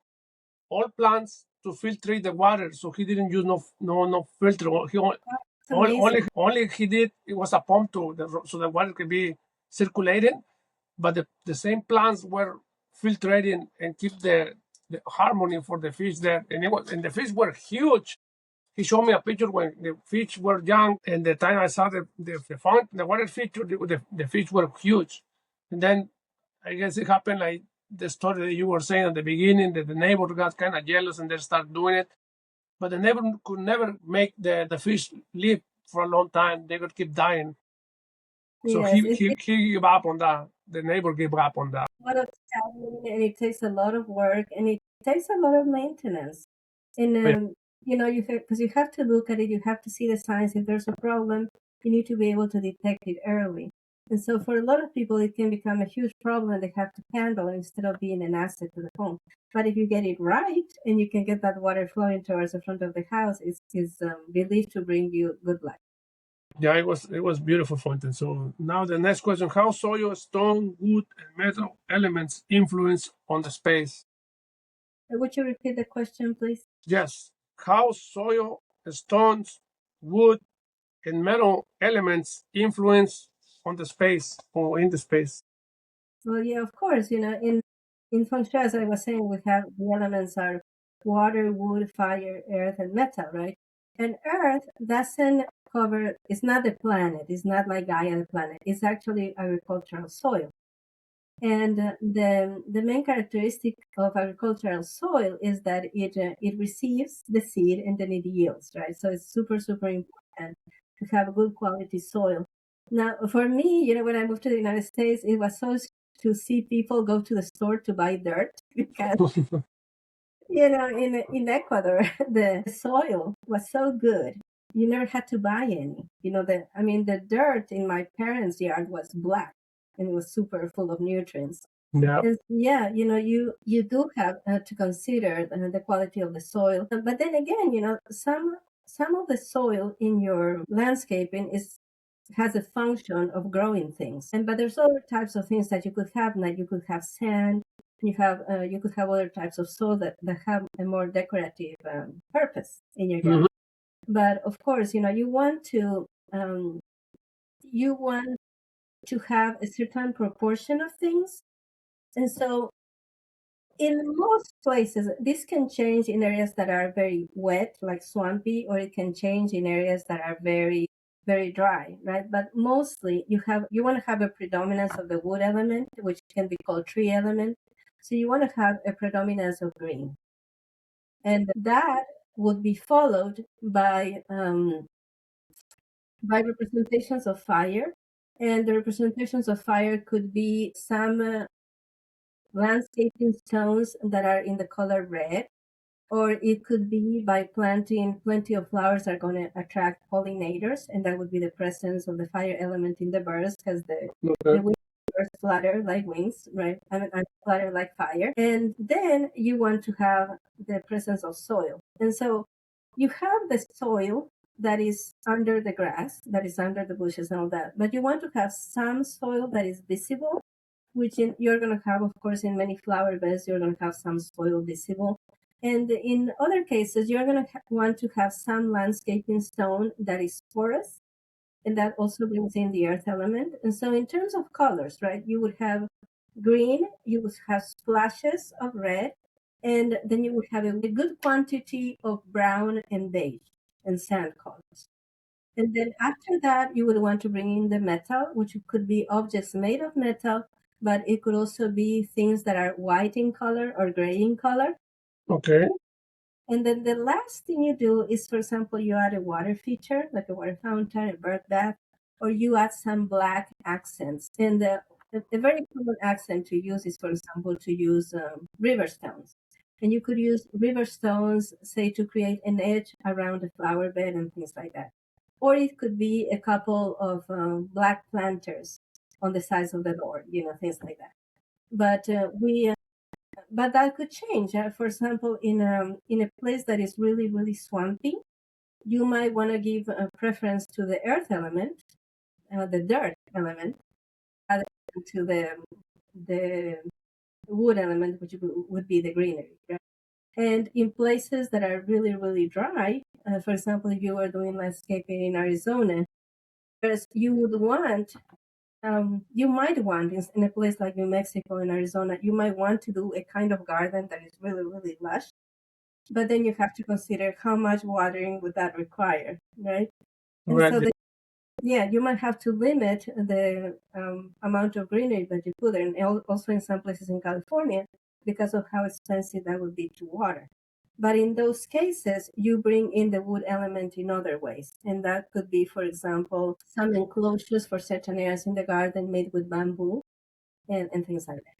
plants to filtrate the water. So he didn't use no filter. It's amazing. Only he did it was a pump so the water could be circulating, but the same plants were filtrating and keep the harmony for the fish there. And the fish were huge. He showed me a picture when the fish were young, and the time I saw the water feature, the fish were huge. And then I guess it happened like the story that you were saying at the beginning, that the neighbor got kind of jealous and they started doing it. But the neighbor could never make the fish live for a long time. They would keep dying. So Yes, he gave up on that. The neighbor gave up on that. a lot of studying and it takes a lot of work and it takes a lot of maintenance. And because you have to look at it, you have to see the signs. If there's a problem, you need to be able to detect it early. And so for a lot of people, it can become a huge problem they have to handle instead of being an asset to the home. But if you get it right and you can get that water flowing towards the front of the house, it's believed to bring you good luck. Yeah, it was beautiful fountain. So now the next question: how soil, stone, wood, and metal elements influence on the space? Would you repeat the question, please? Yes, how soil, stones, wood, and metal elements influence on the space or in the space. Well, yeah, of course. In Feng Shui, as I was saying, we have the elements are water, wood, fire, earth, and metal, right? And earth doesn't cover. It's not the planet. It's not like Gaia, the planet. It's actually agricultural soil. And the main characteristic of agricultural soil is that it receives the seed and then it yields, right? So it's super super important to have a good quality soil. Now, for me, when I moved to the United States, it was so to see people go to the store to buy dirt because in Ecuador the soil was so good. You never had to buy any. The dirt in my parents' yard was black and it was super full of nutrients. Yeah. And yeah, you do have to consider the quality of the soil. But then again, some of the soil in your landscaping has a function of growing things. But there's other types of things that you could have, like you could have sand, you could have other types of soil that have a more decorative purpose in your garden. But of course, you want to have a certain proportion of things. And so in most places, this can change in areas that are very wet, like swampy, or it can change in areas that are very, very dry, right? But mostly you want to have a predominance of the wood element, which can be called tree element. So you want to have a predominance of green. And that would be followed by representations of fire. And the representations of fire could be some landscaping stones that are in the color red, or it could be by planting plenty of flowers that are going to attract pollinators, and that would be the presence of the fire element in the birds, because the wings flutter like wings, right? I flutter like fire. And then you want to have the presence of soil. And so you have the soil that is under the grass, that is under the bushes and all that, but you want to have some soil that is visible, which you're going to have, of course, in many flower beds, you're going to have some soil visible. And in other cases, you're going to want to have some landscaping stone that is porous, and that also brings in the earth element. And so in terms of colors, right, you would have green, you would have splashes of red, and then you would have a good quantity of brown and beige and sand colors. And then after that, you would want to bring in the metal, which could be objects made of metal, but it could also be things that are white in color or gray in color. Okay. And then the last thing you do is, for example, you add a water feature, like a water fountain, a bird bath, or you add some black accents. And a very common accent to use is, for example, to use river stones. And you could use river stones, say, to create an edge around a flower bed and things like that. Or it could be a couple of black planters on the sides of the door, things like that. But but that could change. For example, in a place that is really really swampy, you might want to give a preference to the earth element, the dirt element, rather than to the wood element, which would be the greenery. Right? And in places that are really really dry, for example, if you were doing landscaping in Arizona, you would want you might want in a place like New Mexico and Arizona, you might want to do a kind of garden that is really, really lush. But then you have to consider how much watering would that require, right? And Right. so, you might have to limit the amount of greenery that you put in. And also in some places in California, because of how expensive that would be to water. But in those cases, you bring in the wood element in other ways. And that could be, for example, some enclosures for certain areas in the garden made with bamboo and things like that.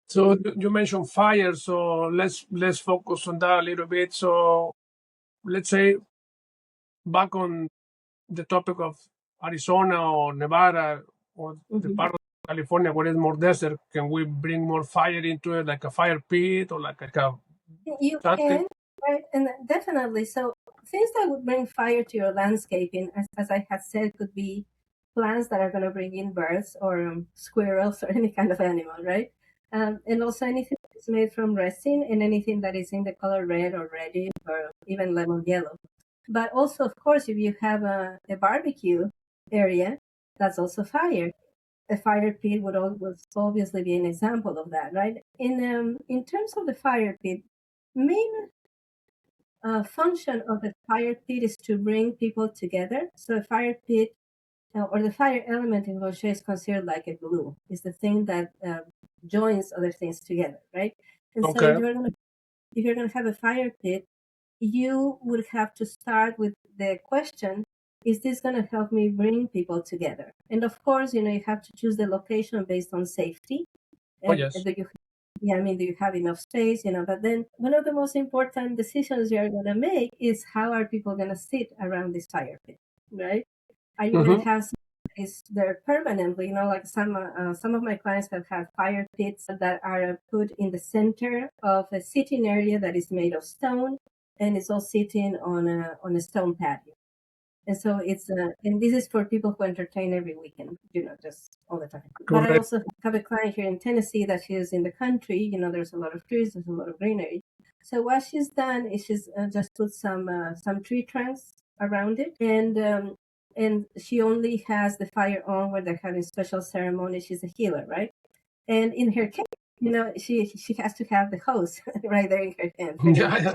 So you mentioned fire, so let's focus on that a little bit. So let's say back on the topic of Arizona or Nevada or the Mhm. part of California where it's more desert, can we bring more fire into it, like a fire pit or like a You something? can, right? And definitely. So things that would bring fire to your landscaping, as I had said, could be plants that are going to bring in birds or squirrels or any kind of animal, right? And also anything that is made from resin and anything that is in the color red or reddish or even lemon yellow. But also, of course, if you have a barbecue area, that's also fire. A fire pit would always obviously be an example of that, right? In terms of the fire pit, main function of the fire pit is to bring people together. So a fire pit or the fire element in Feng Shui is considered like a glue. It's the thing that joins other things together, right? And so Okay. if you're gonna have a fire pit, you would have to start with the question: is this gonna help me bring people together? And of course, you have to choose the location based on safety. Oh, And yes. do you yeah, I mean, do you have enough space? But then one of the most important decisions you're going to make is how are people going to sit around this fire pit, right? Are you going Mm-hmm. to have space there permanently? Like some of my clients have had fire pits that are put in the center of a sitting area that is made of stone, and it's all sitting on a stone patio. And so and this is for people who entertain every weekend, just all the time. But I Correct. also have a client here in Tennessee that she is in the country. There's a lot of trees, there's a lot of greenery. So what she's done is she's just put some tree trunks around it, and she only has the fire on where they're having special ceremony. She's a healer, right? And in her case, she has to have the hose right there in her hand, pretty Yeah, much yeah.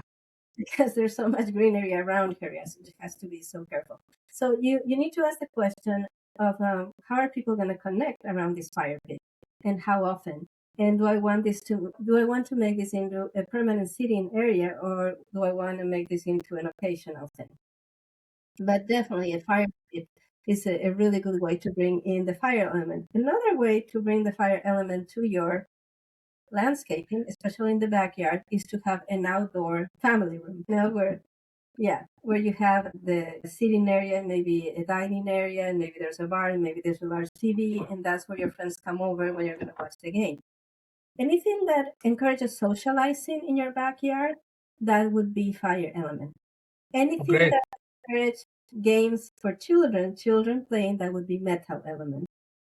because there's so much greenery around here. Yes, it has to be so careful. So you need to ask the question of how are people going to connect around this fire pit, and how often? And do I want to make this into a permanent sitting area, or do I want to make this into an occasional thing? But definitely a fire pit is a really good way to bring in the fire element. Another way to bring the fire element to your landscaping, especially in the backyard, is to have an outdoor family room. Where you have the sitting area, maybe a dining area, and maybe there's a bar, and maybe there's a large TV, and that's where your friends come over when you're going to watch the game. Anything that encourages socializing in your backyard, that would be fire element. Oh, Anything great. that encourages games for children playing, that would be metal element.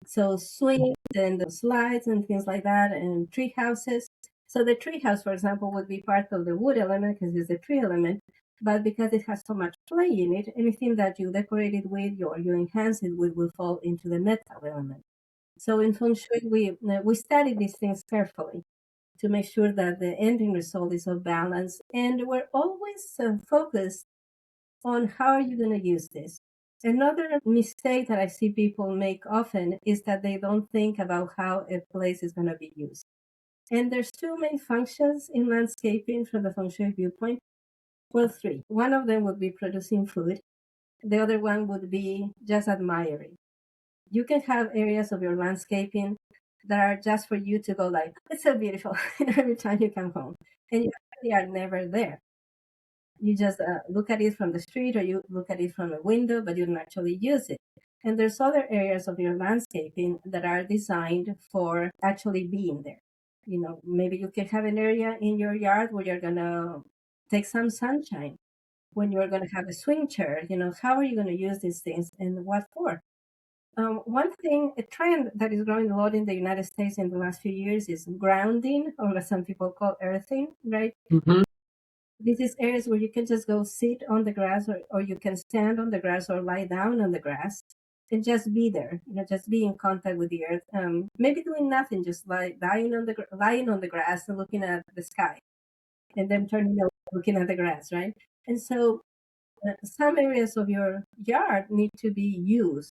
So swings and the slides and things like that, and tree houses. So the tree house, for example, would be part of the wood element because it's a tree element. But because it has so much play in it, anything that you decorate it with or you enhance it with will fall into the metal element. So in Feng Shui, we study these things carefully to make sure that the ending result is of balance. And we're always focused on how are you going to use this. Another mistake that I see people make often is that they don't think about how a place is going to be used. And there's two main functions in landscaping from the Feng Shui viewpoint. Well, three. One of them would be producing food. The other one would be just admiring. You can have areas of your landscaping that are just for you to go like, it's so beautiful every time you come home. And you actually are never there. You just look at it from the street or you look at it from a window, but you don't actually use it. And there's other areas of your landscaping that are designed for actually being there. Maybe you can have an area in your yard where you're going to take some sunshine, when you're going to have a swing chair. How are you going to use these things and what for? One thing, a trend that is growing a lot in the United States in the last few years is grounding, or what some people call earthing, right? Mm-hmm. This is areas where you can just go sit on the grass, or you can stand on the grass or lie down on the grass and just be there, just be in contact with the earth. Maybe doing nothing, just lying on the grass and looking at the sky, and then turning over, looking at the grass, right? And so some areas of your yard need to be used,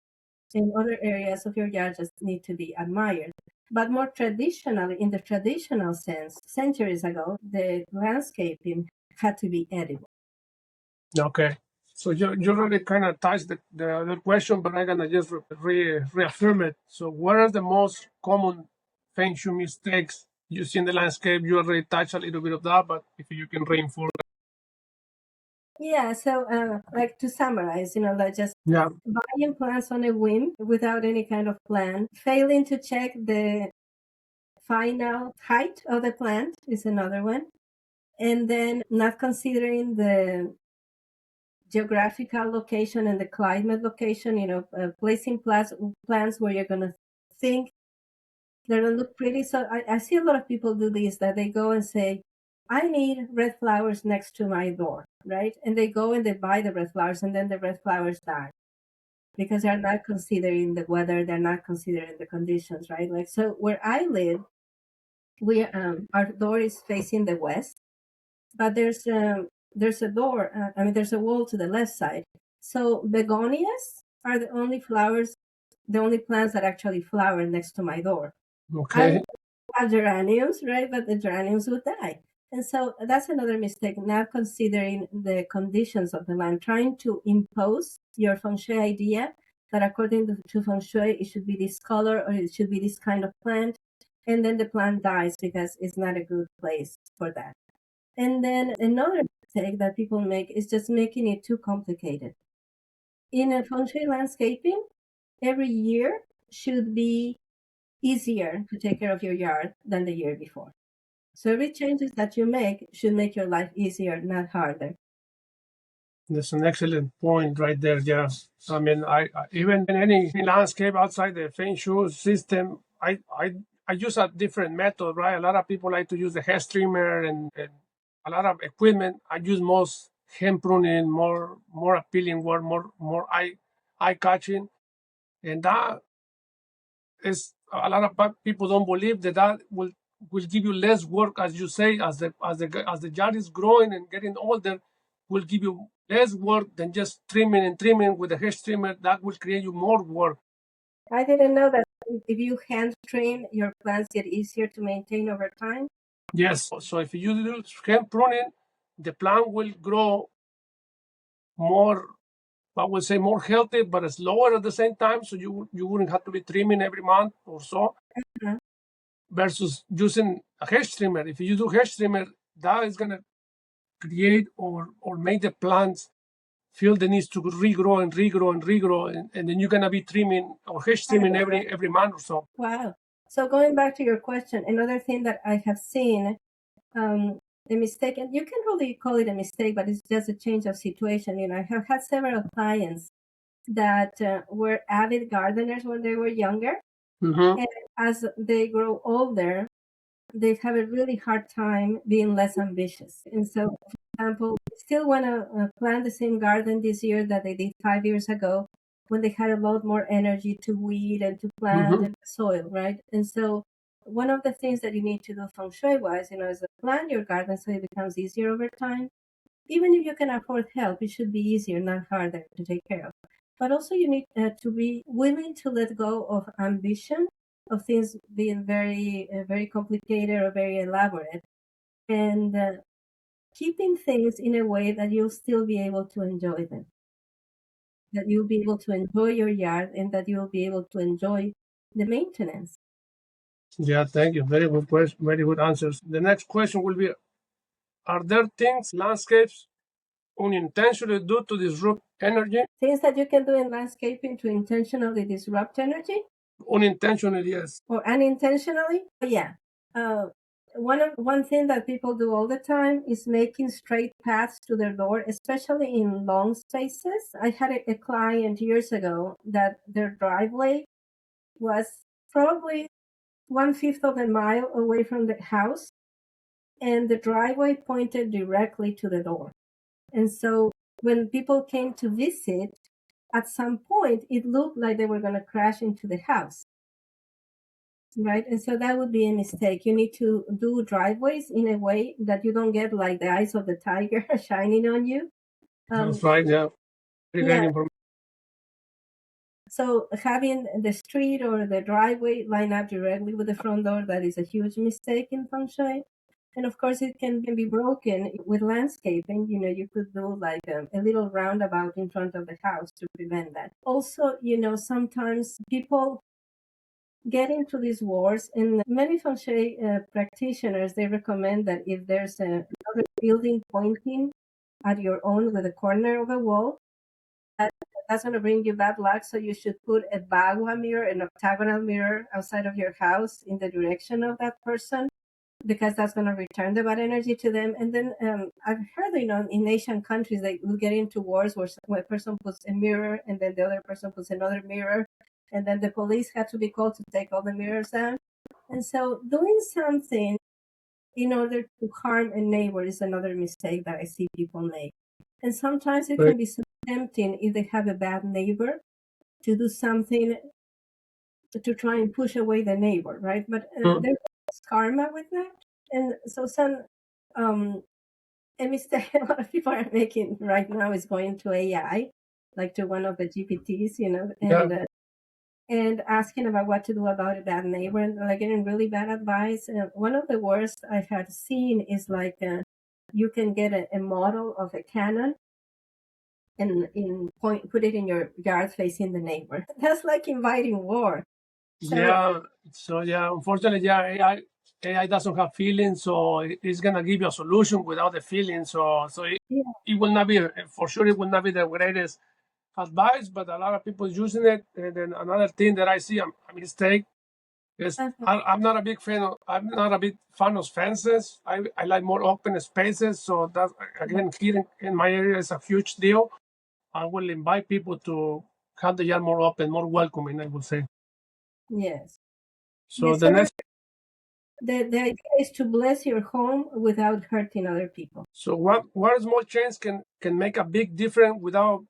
and other areas of your yard just need to be admired. But more traditionally, in the traditional sense, centuries ago, the landscaping had to be edible. Okay. So you already kind of touched the other question, but I'm gonna just reaffirm it. So, what are the most common Feng Shui mistakes you see in the landscape? You already touched a little bit of that, but if you can reinforce. Yeah, so like to summarize, like just Yeah. buying plants on a whim without any kind of plan, failing to check the final height of the plant is another one, and then not considering the geographical location and the climate location, placing plants where you're going to think they're going to look pretty. So I see a lot of people do this, that they go and say, I need red flowers next to my door, right? And they go and they buy the red flowers, and then the red flowers die because they're not considering the weather, they're not considering the conditions, right? Like, so where I live, we our door is facing the west, but there's a door. There's a wall to the left side. So begonias are the only plants that actually flower next to my door. I Okay. have geraniums, right? But the geraniums would die. And so that's another mistake, not considering the conditions of the land, trying to impose your feng shui idea that according to feng shui, it should be this color or it should be this kind of plant. And then the plant dies because it's not a good place for that. And then another mistake that people make is just making it too complicated. In a feng shui landscaping, every year should be easier to take care of your yard than the year before. So every changes that you make should make your life easier, not harder. That's an excellent point right there. Yeah. I mean, I even in any landscape outside the Feng Shui system, I use a different method, right? A lot of people like to use the hair trimmer and a lot of equipment. I use most hand pruning, more appealing work, more eye catching, and that is a lot of people don't believe that will give you less work, as you say, as the yard is growing and getting older, will give you less work than just trimming and trimming with a hair trimmer. That will create you more work. I didn't know that if you hand trim, your plants get easier to maintain over time. Yes. So if you do hand pruning, the plant will grow more. I would say more healthy, but slower at the same time. So you wouldn't have to be trimming every month or so. Uh, Versus using a hair trimmer. If you do hair trimmer, that is gonna create or make the plants feel the needs to regrow and regrow and regrow, and then you're gonna be trimming or hair trimming every month or so. Wow. So going back to your question, another thing that I have seen, a mistake, and you can really call it a mistake, but it's just a change of situation. I have had several clients that were avid gardeners when they were younger, Mm-hmm. and as they grow older, they have a really hard time being less ambitious. And so, for example, they still want to plant the same garden this year that they did 5 years ago when they had a lot more energy to weed and to plant Mm-hmm. and soil, right? And so, one of the things that you need to do feng shui wise, is to plan your garden so it becomes easier over time. Even if you can afford help, it should be easier, not harder to take care of. But also, you need to be willing to let go of ambition, of things being very complicated or very elaborate, and keeping things in a way that you'll still be able to enjoy them, that you'll be able to enjoy your yard, and that you'll be able to enjoy the maintenance. Yeah, thank you. Very good question. Very good answers. The next question will be: are there things landscapes unintentionally do to disrupt energy? Things that you can do in landscaping to intentionally disrupt energy. Unintentionally, yes. Or unintentionally? Yeah. Uh, one thing that people do all the time is making straight paths to their door, especially in long spaces. I had a client years ago that their driveway was probably 1/5 of a mile away from the house, and the driveway pointed directly to the door. And so when people came to visit, at some point it looked like they were going to crash into the house. Right. And so that would be a mistake. You need to do driveways in a way that you don't get like the eyes of the tiger shining on you. That's Um, right. Yeah. Very great yeah. information. So having the street or the driveway line up directly with the front door, that is a huge mistake in feng shui. And of course, it can be broken with landscaping. You could do like a little roundabout in front of the house to prevent that. Also, sometimes people get into these wars, and many feng shui practitioners, they recommend that if there's another building pointing at your own with a corner of a wall, that's going to bring you bad luck. So you should put a bagua mirror, an octagonal mirror outside of your house in the direction of that person, because that's going to return the bad energy to them. And then I've heard, in Asian countries, they will get into wars where one person puts a mirror and then the other person puts another mirror. And then the police had to be called to take all the mirrors down. And so doing something in order to harm a neighbor is another mistake that I see people make. And sometimes it Right. can be so tempting, if they have a bad neighbor, to do something to try and push away the neighbor, right? But there's karma with that. And so a mistake a lot of people are making right now is going to AI, like to one of the GPTs, Yeah. and asking about what to do about a bad neighbor, and like getting really bad advice. And one of the worst I had seen is like you can get a model of a cannon and put it in your yard facing the neighbor. That's like inviting war. So Yeah. So yeah, unfortunately, yeah, AI doesn't have feelings, so it's gonna give you a solution without the feelings. So yeah, it will not be, for sure, it will not be the greatest advice, but a lot of people using it. And then another thing that I see a mistake is uh-huh, I'm not a big fan of fences. I like more open spaces. So that, again, here in my area is a huge deal. I will invite people to have the yard more open, more welcoming, I would say. yes, So yes. the So next, the idea is to bless your home without hurting other people. so what small change can make a big difference without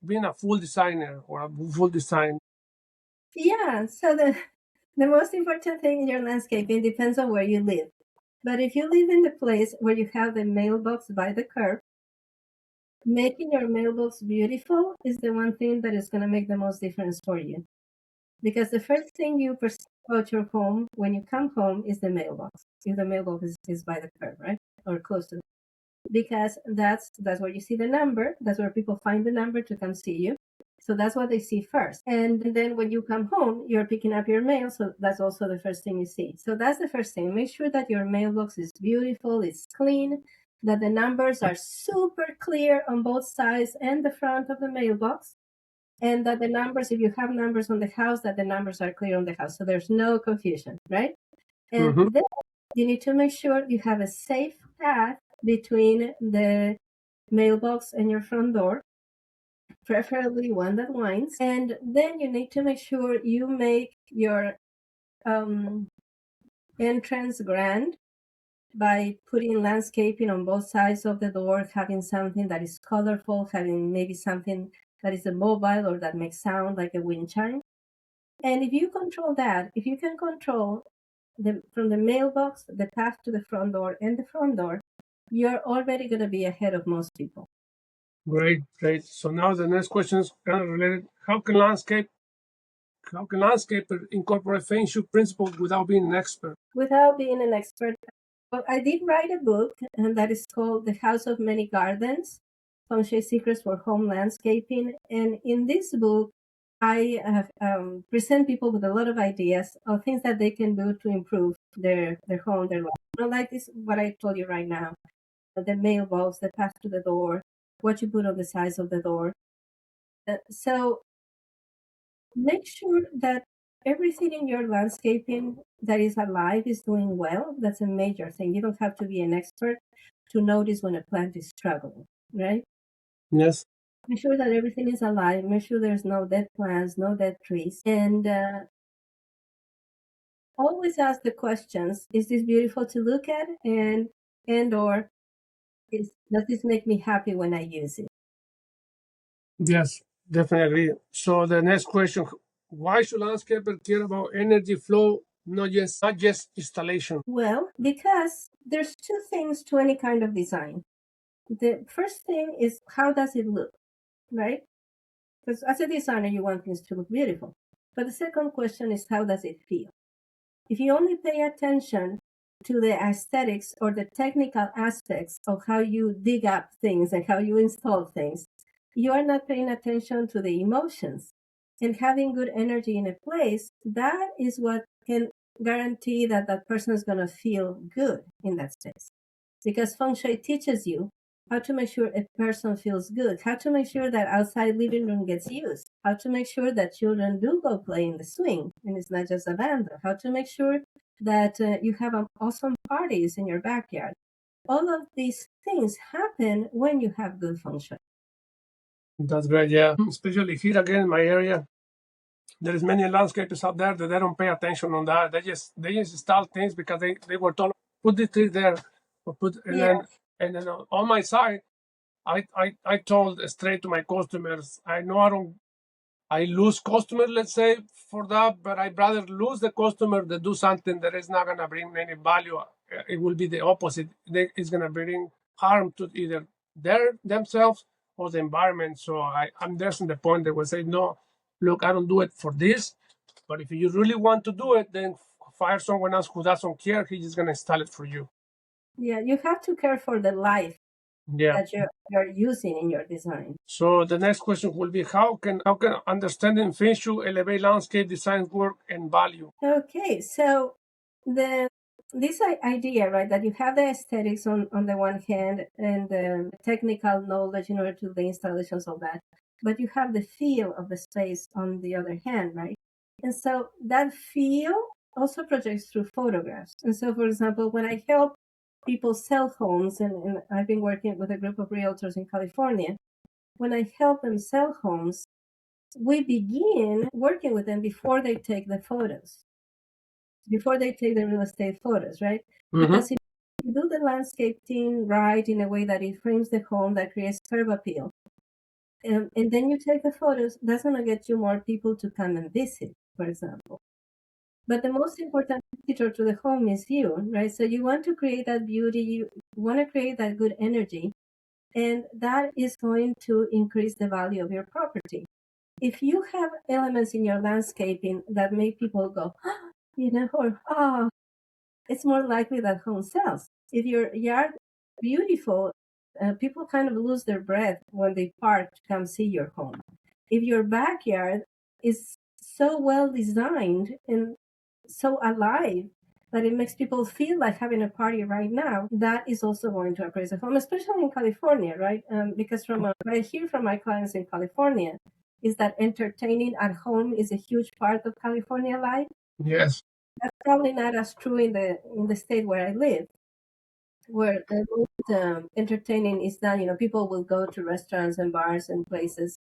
being a full designer or a full design? Yeah. So the most important thing in your landscaping depends on where you live. But if you live in the place where you have the mailbox by the curb, making your mailbox beautiful is the one thing that is going to make the most difference for you. Because the first thing you perceive about your home when you come home is the mailbox. If the mailbox is by the curb, right? Or close to it. Because that's where you see the number. That's where people find the number to come see you. So that's what they see first. And then when you come home, you're picking up your mail. So that's also the first thing you see. So that's the first thing. Make sure that your mailbox is beautiful, it's clean, that the numbers are super clear on both sides and the front of the mailbox. And that the numbers, if you have numbers on the house, that the numbers are clear on the house. So there's no confusion, right? And Mm-hmm. then you need to make sure you have a safe path between the mailbox and your front door, preferably one that winds. And then you need to make sure you make your entrance grand by putting landscaping on both sides of the door, having something that is colorful, having maybe something that is immobile or that makes sound like a wind chime. And if you control that, if you can control from the mailbox, the path to the front door, and the front door, you're already going to be ahead of most people. Great, great. So now the next question is kind of related. How can landscaper incorporate Feng Shui principles without being an expert? Without being an expert, well, I did write a book, and that is called The House of Many Gardens, Feng Shui Secrets for Home Landscaping. And in this book, I present people with a lot of ideas of things that they can do to improve their home, their life. Like this, what I told you right now, the mailbox, the path to the door, what you put on the sides of the door. So make sure that everything in your landscaping that is alive is doing well. That's a major thing. You don't have to be an expert to notice when a plant is struggling, right? Yes. Make sure that everything is alive. Make sure there's no dead plants, no dead trees, and always ask the questions: is this beautiful to look at, and or does this make me happy when I use it? Yes, definitely. So the next question: why should landscaper care about energy flow, not just installation? Well, because there's two things to any kind of design. The first thing is, how does it look, right? Because as a designer, you want things to look beautiful. But the second question is, how does it feel? If you only pay attention to the aesthetics or the technical aspects of how you dig up things and how you install things, you are not paying attention to the emotions. And having good energy in a place, that is what can guarantee that that person is going to feel good in that space. Because Feng Shui teaches you how to make sure a person feels good, how to make sure that outside living room gets used, how to make sure that children do go play in the swing and it's not just abandoned, how to make sure that you have awesome parties in your backyard. All of these things happen when you have good feng shui. That's great, yeah. Especially here again in my area, there is many landscapers out there that they don't pay attention on that. They just install things because they were told put this tree there, or put and then on my side, I told straight to my customers, I know I lose customer, let's say, for that, but I'd rather lose the customer than do something that is not gonna bring any value. It will be the opposite. It's gonna bring harm to either themselves or the environment. So I'm there's in the point that will say, no, look, I don't do it for this, but if you really want to do it, then fire someone else who doesn't care. He's just gonna install it for you. Yeah, you have to care for the life Yeah. that you're using in your design. So the next question will be how can understanding Feng Shui elevate landscape design work and value? Okay, so the this idea, right, that you have the aesthetics on the one hand and the technical knowledge in order to do the installations of that, but you have the feel of the space on the other hand, right? And so that feel also projects through photographs. And so, for example, when I help people sell homes, and I've been working with a group of realtors in California, when I help them sell homes, we begin working with them before they take the photos, before they take the real estate photos, right? Because if you do the landscaping right in a way that it frames the home, that creates curb appeal, and then you take the photos, that's going to get you more people to come and visit, for example. But the most important visitor to the home is you, right? So you want to create that beauty, you want to create that good energy, and that is going to increase the value of your property. If you have elements in your landscaping that make people go, or it's more likely that home sells. If your yard is beautiful, people kind of lose their breath when they park to come see your home. If your backyard is so well designed and so alive that it makes people feel like having a party right now, that is also going to appraise a home, especially in California, right? Because from what I hear from my clients in California is that entertaining at home is a huge part of California life. Yes. That's probably not as true in the state where I live, where the most entertaining is done. People will go to restaurants and bars and places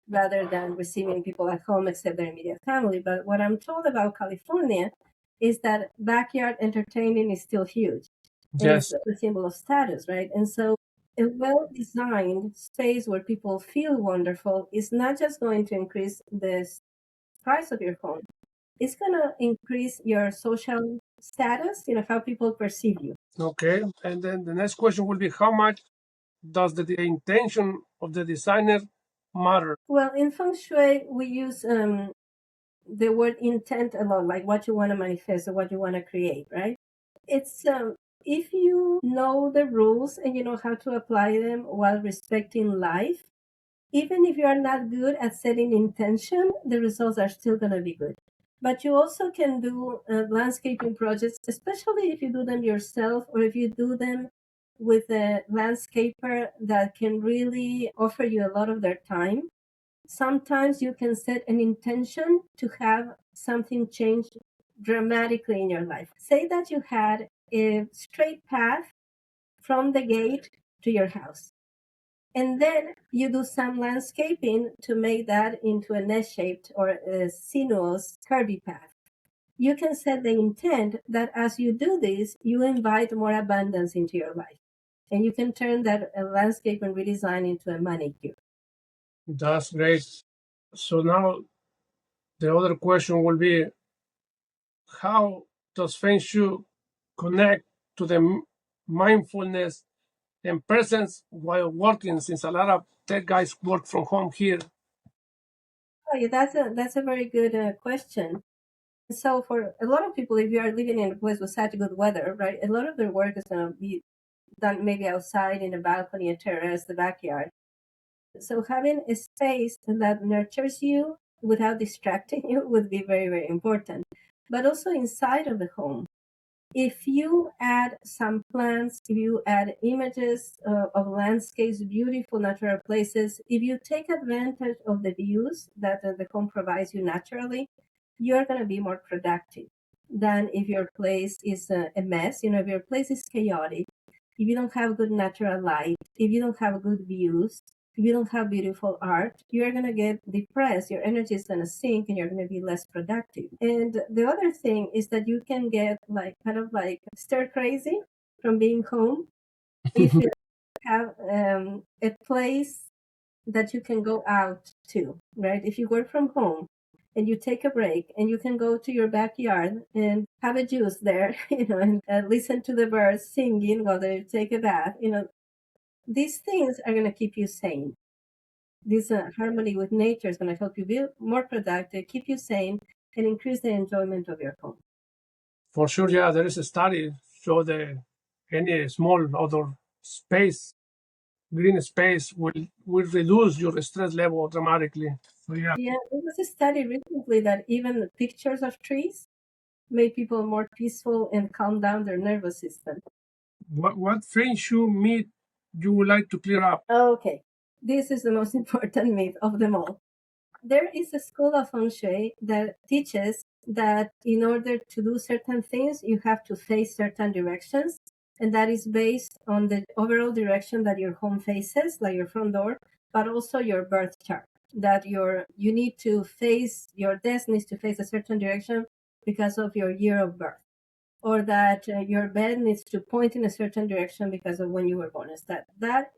rather than receiving people at home, except their immediate family. But what I'm told about California is that backyard entertaining is still huge, and it's Yes. a symbol of status, right? And so a well-designed space where people feel wonderful is not just going to increase the price of your home, it's going to increase your social status, how people perceive you. Okay. And then the next question will be how much does the intention of the designer matter? Well, in Feng Shui, we use the word intent a lot, like what you want to manifest or what you want to create, right? It's if you know the rules and you know how to apply them while respecting life, even if you are not good at setting intention, the results are still going to be good. But you also can do landscaping projects, especially if you do them yourself or if you do them with a landscaper that can really offer you a lot of their time. Sometimes you can set an intention to have something change dramatically in your life. Say that you had a straight path from the gate to your house. And then you do some landscaping to make that into an S-shaped or a sinuous curvy path. You can set the intent that as you do this, you invite more abundance into your life. And you can turn that landscape and redesign into a manicure. That's great. So now the other question will be how does Feng Shui connect to the mindfulness and presence while working, since a lot of tech guys work from home here? Oh, yeah, that's a very good question. So for a lot of people, if you are living in a place with such good weather, right, a lot of their work is going to be done maybe outside in a balcony, a terrace, the backyard. So having a space that nurtures you without distracting you would be very, very important. But also inside of the home, If you add some plants, if you add images of landscapes, beautiful natural places, if you take advantage of the views that the home provides you naturally, you're going to be more productive than if your place is a mess. You know, if your place is chaotic, if you don't have good natural light, if you don't have good views, if you don't have beautiful art, you're going to get depressed. Your energy is going to sink and you're going to be less productive. And the other thing is that you can get like kind of like stir crazy from being home if you have a place that you can go out to, right? If you work from home and you take a break and you can go to your backyard and have a juice there, and listen to the birds singing while they take a bath, these things are going to keep you sane. This harmony with nature is going to help you be more productive, keep you sane, and increase the enjoyment of your home. For sure, yeah, there is a study show that any small outdoor space, green space, will reduce your stress level dramatically. So yeah. Yeah, there was a study recently that even the pictures of trees make people more peaceful and calm down their nervous system. What Feng Shui myth you would like to clear up? Okay, this is the most important myth of them all. There is a school of Feng Shui that teaches that in order to do certain things, you have to face certain directions. And that is based on the overall direction that your home faces, like your front door, but also your birth chart. That you need to face, your desk needs to face a certain direction because of your year of birth. Or that your bed needs to point in a certain direction because of when you were born. That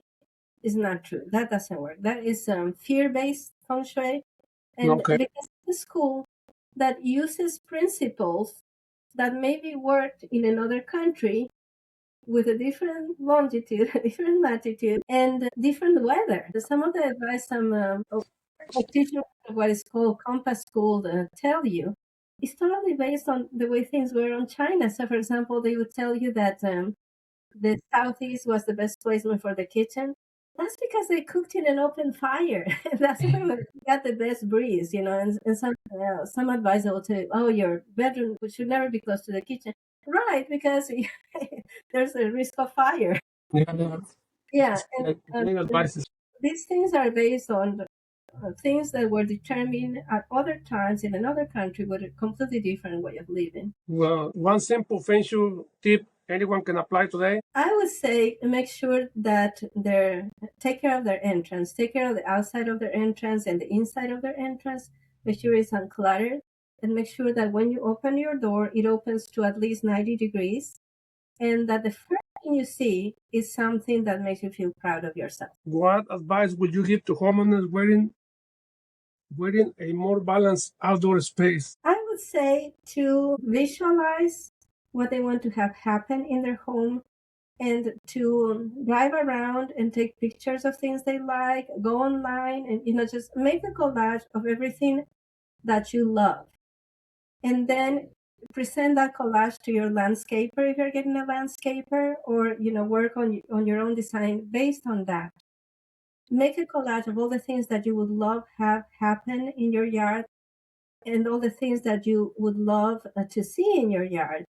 is not true. That doesn't work. That is fear-based Feng Shui. And Okay. because it's a school that uses principles that maybe worked in another country with a different longitude, a different latitude, and different weather. Some of the advice some teachers of what is called compass school tell you is totally based on the way things were on China. So, for example, they would tell you that the southeast was the best placement for the kitchen. That's because they cooked in an open fire. That's where we got the best breeze, And some advisor will tell you, "Oh, your bedroom should never be close to the kitchen." Right, because there's a risk of fire. Yeah, Yeah, great advices. these things are based on things that were determined at other times in another country with a completely different way of living. Well, one simple Feng Shui tip anyone can apply today. I would say make sure that they take care of their entrance, take care of the outside of their entrance and the inside of their entrance. Make sure it's uncluttered, and make sure that when you open your door, it opens to at least 90 degrees, and that the first thing you see is something that makes you feel proud of yourself. What advice would you give to homeowners wearing a more balanced outdoor space? I would say to visualize what they want to have happen in their home and to drive around and take pictures of things they like, go online and just make a collage of everything that you love. And then present that collage to your landscaper if you're getting a landscaper, or work on your own design based on that. Make a collage of all the things that you would love have happen in your yard and all the things that you would love to see in your yard,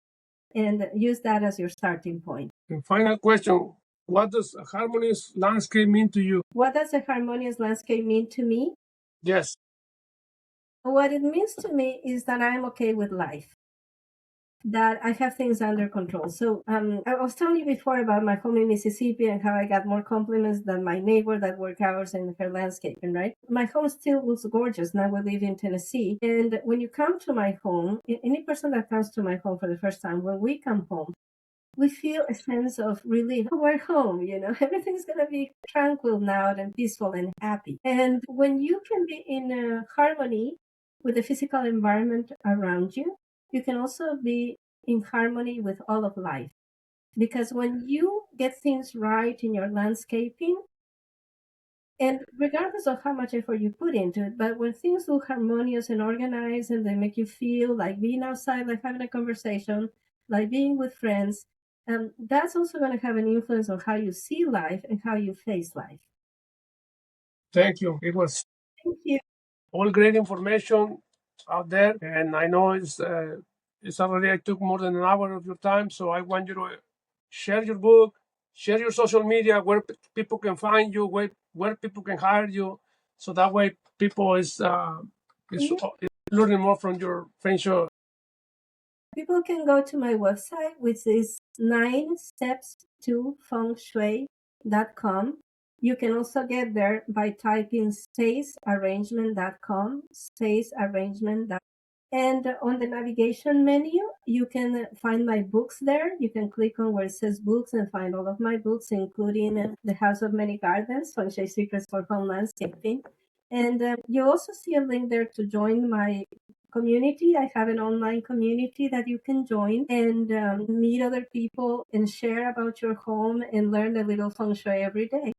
and use that as your starting point. And final question, what does a harmonious landscape mean to you? What does a harmonious landscape mean to me? Yes. What it means to me is that I'm okay with life, that I have things under control. So I was telling you before about my home in Mississippi and how I got more compliments than my neighbor that worked hours in her landscaping, right? My home still looks gorgeous. Now we live in Tennessee. And when you come to my home, any person that comes to my home for the first time, when we come home, we feel a sense of relief. We're home, everything's going to be tranquil now and peaceful and happy. And when you can be in harmony with the physical environment around you, you can also be in harmony with all of life. Because when you get things right in your landscaping, and regardless of how much effort you put into it, but when things look harmonious and organized and they make you feel like being outside, like having a conversation, like being with friends, that's also going to have an influence on how you see life and how you face life. Thank you. It was Thank you. all great information out there, and I know it's already, I took more than an hour of your time, so I want you to share your book, share your social media, where people can find you, where people can hire you, so that way people is learning more from your Feng Shui. People can go to my website, which is 9steps2fengshui.com. You can also get there by typing spacearrangement.com, spacearrangement.com. And on the navigation menu, you can find my books there. You can click on where it says books and find all of my books, including The House of Many Gardens, Feng Shui Secrets for Home Landscaping. And you also see a link there to join my community. I have an online community that you can join and meet other people and share about your home and learn a little Feng Shui every day.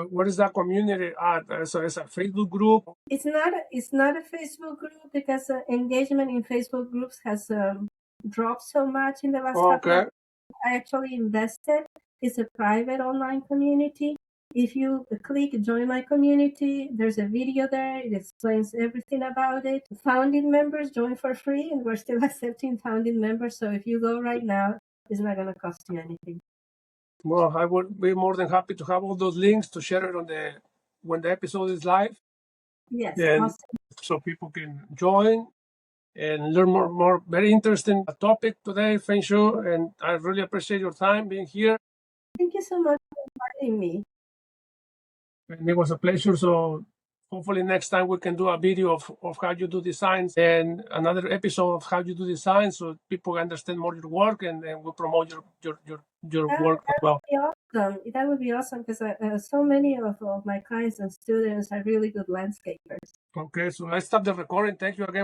What is that community at? So it's a Facebook group? It's not a Facebook group because engagement in Facebook groups has dropped so much in the last couple of years. I actually invested. It's a private online community. If you click join my community, there's a video there. It explains everything about it. Founding members join for free, and we're still accepting founding members. So if you go right now, it's not going to cost you anything. Well, I would be more than happy to have all those links to share it on when the episode is live. Yes, and awesome. So people can join and learn more very interesting topic today, Feng Shui, and I really appreciate your time being here. Thank you so much for inviting me. And it was a pleasure. So hopefully next time we can do a video of how you do designs and another episode of how you do design, so people understand more your work and we promote your work as well. Awesome. That would be awesome because so many of my clients and students are really good landscapers. Okay, so let's stop the recording. Thank you again.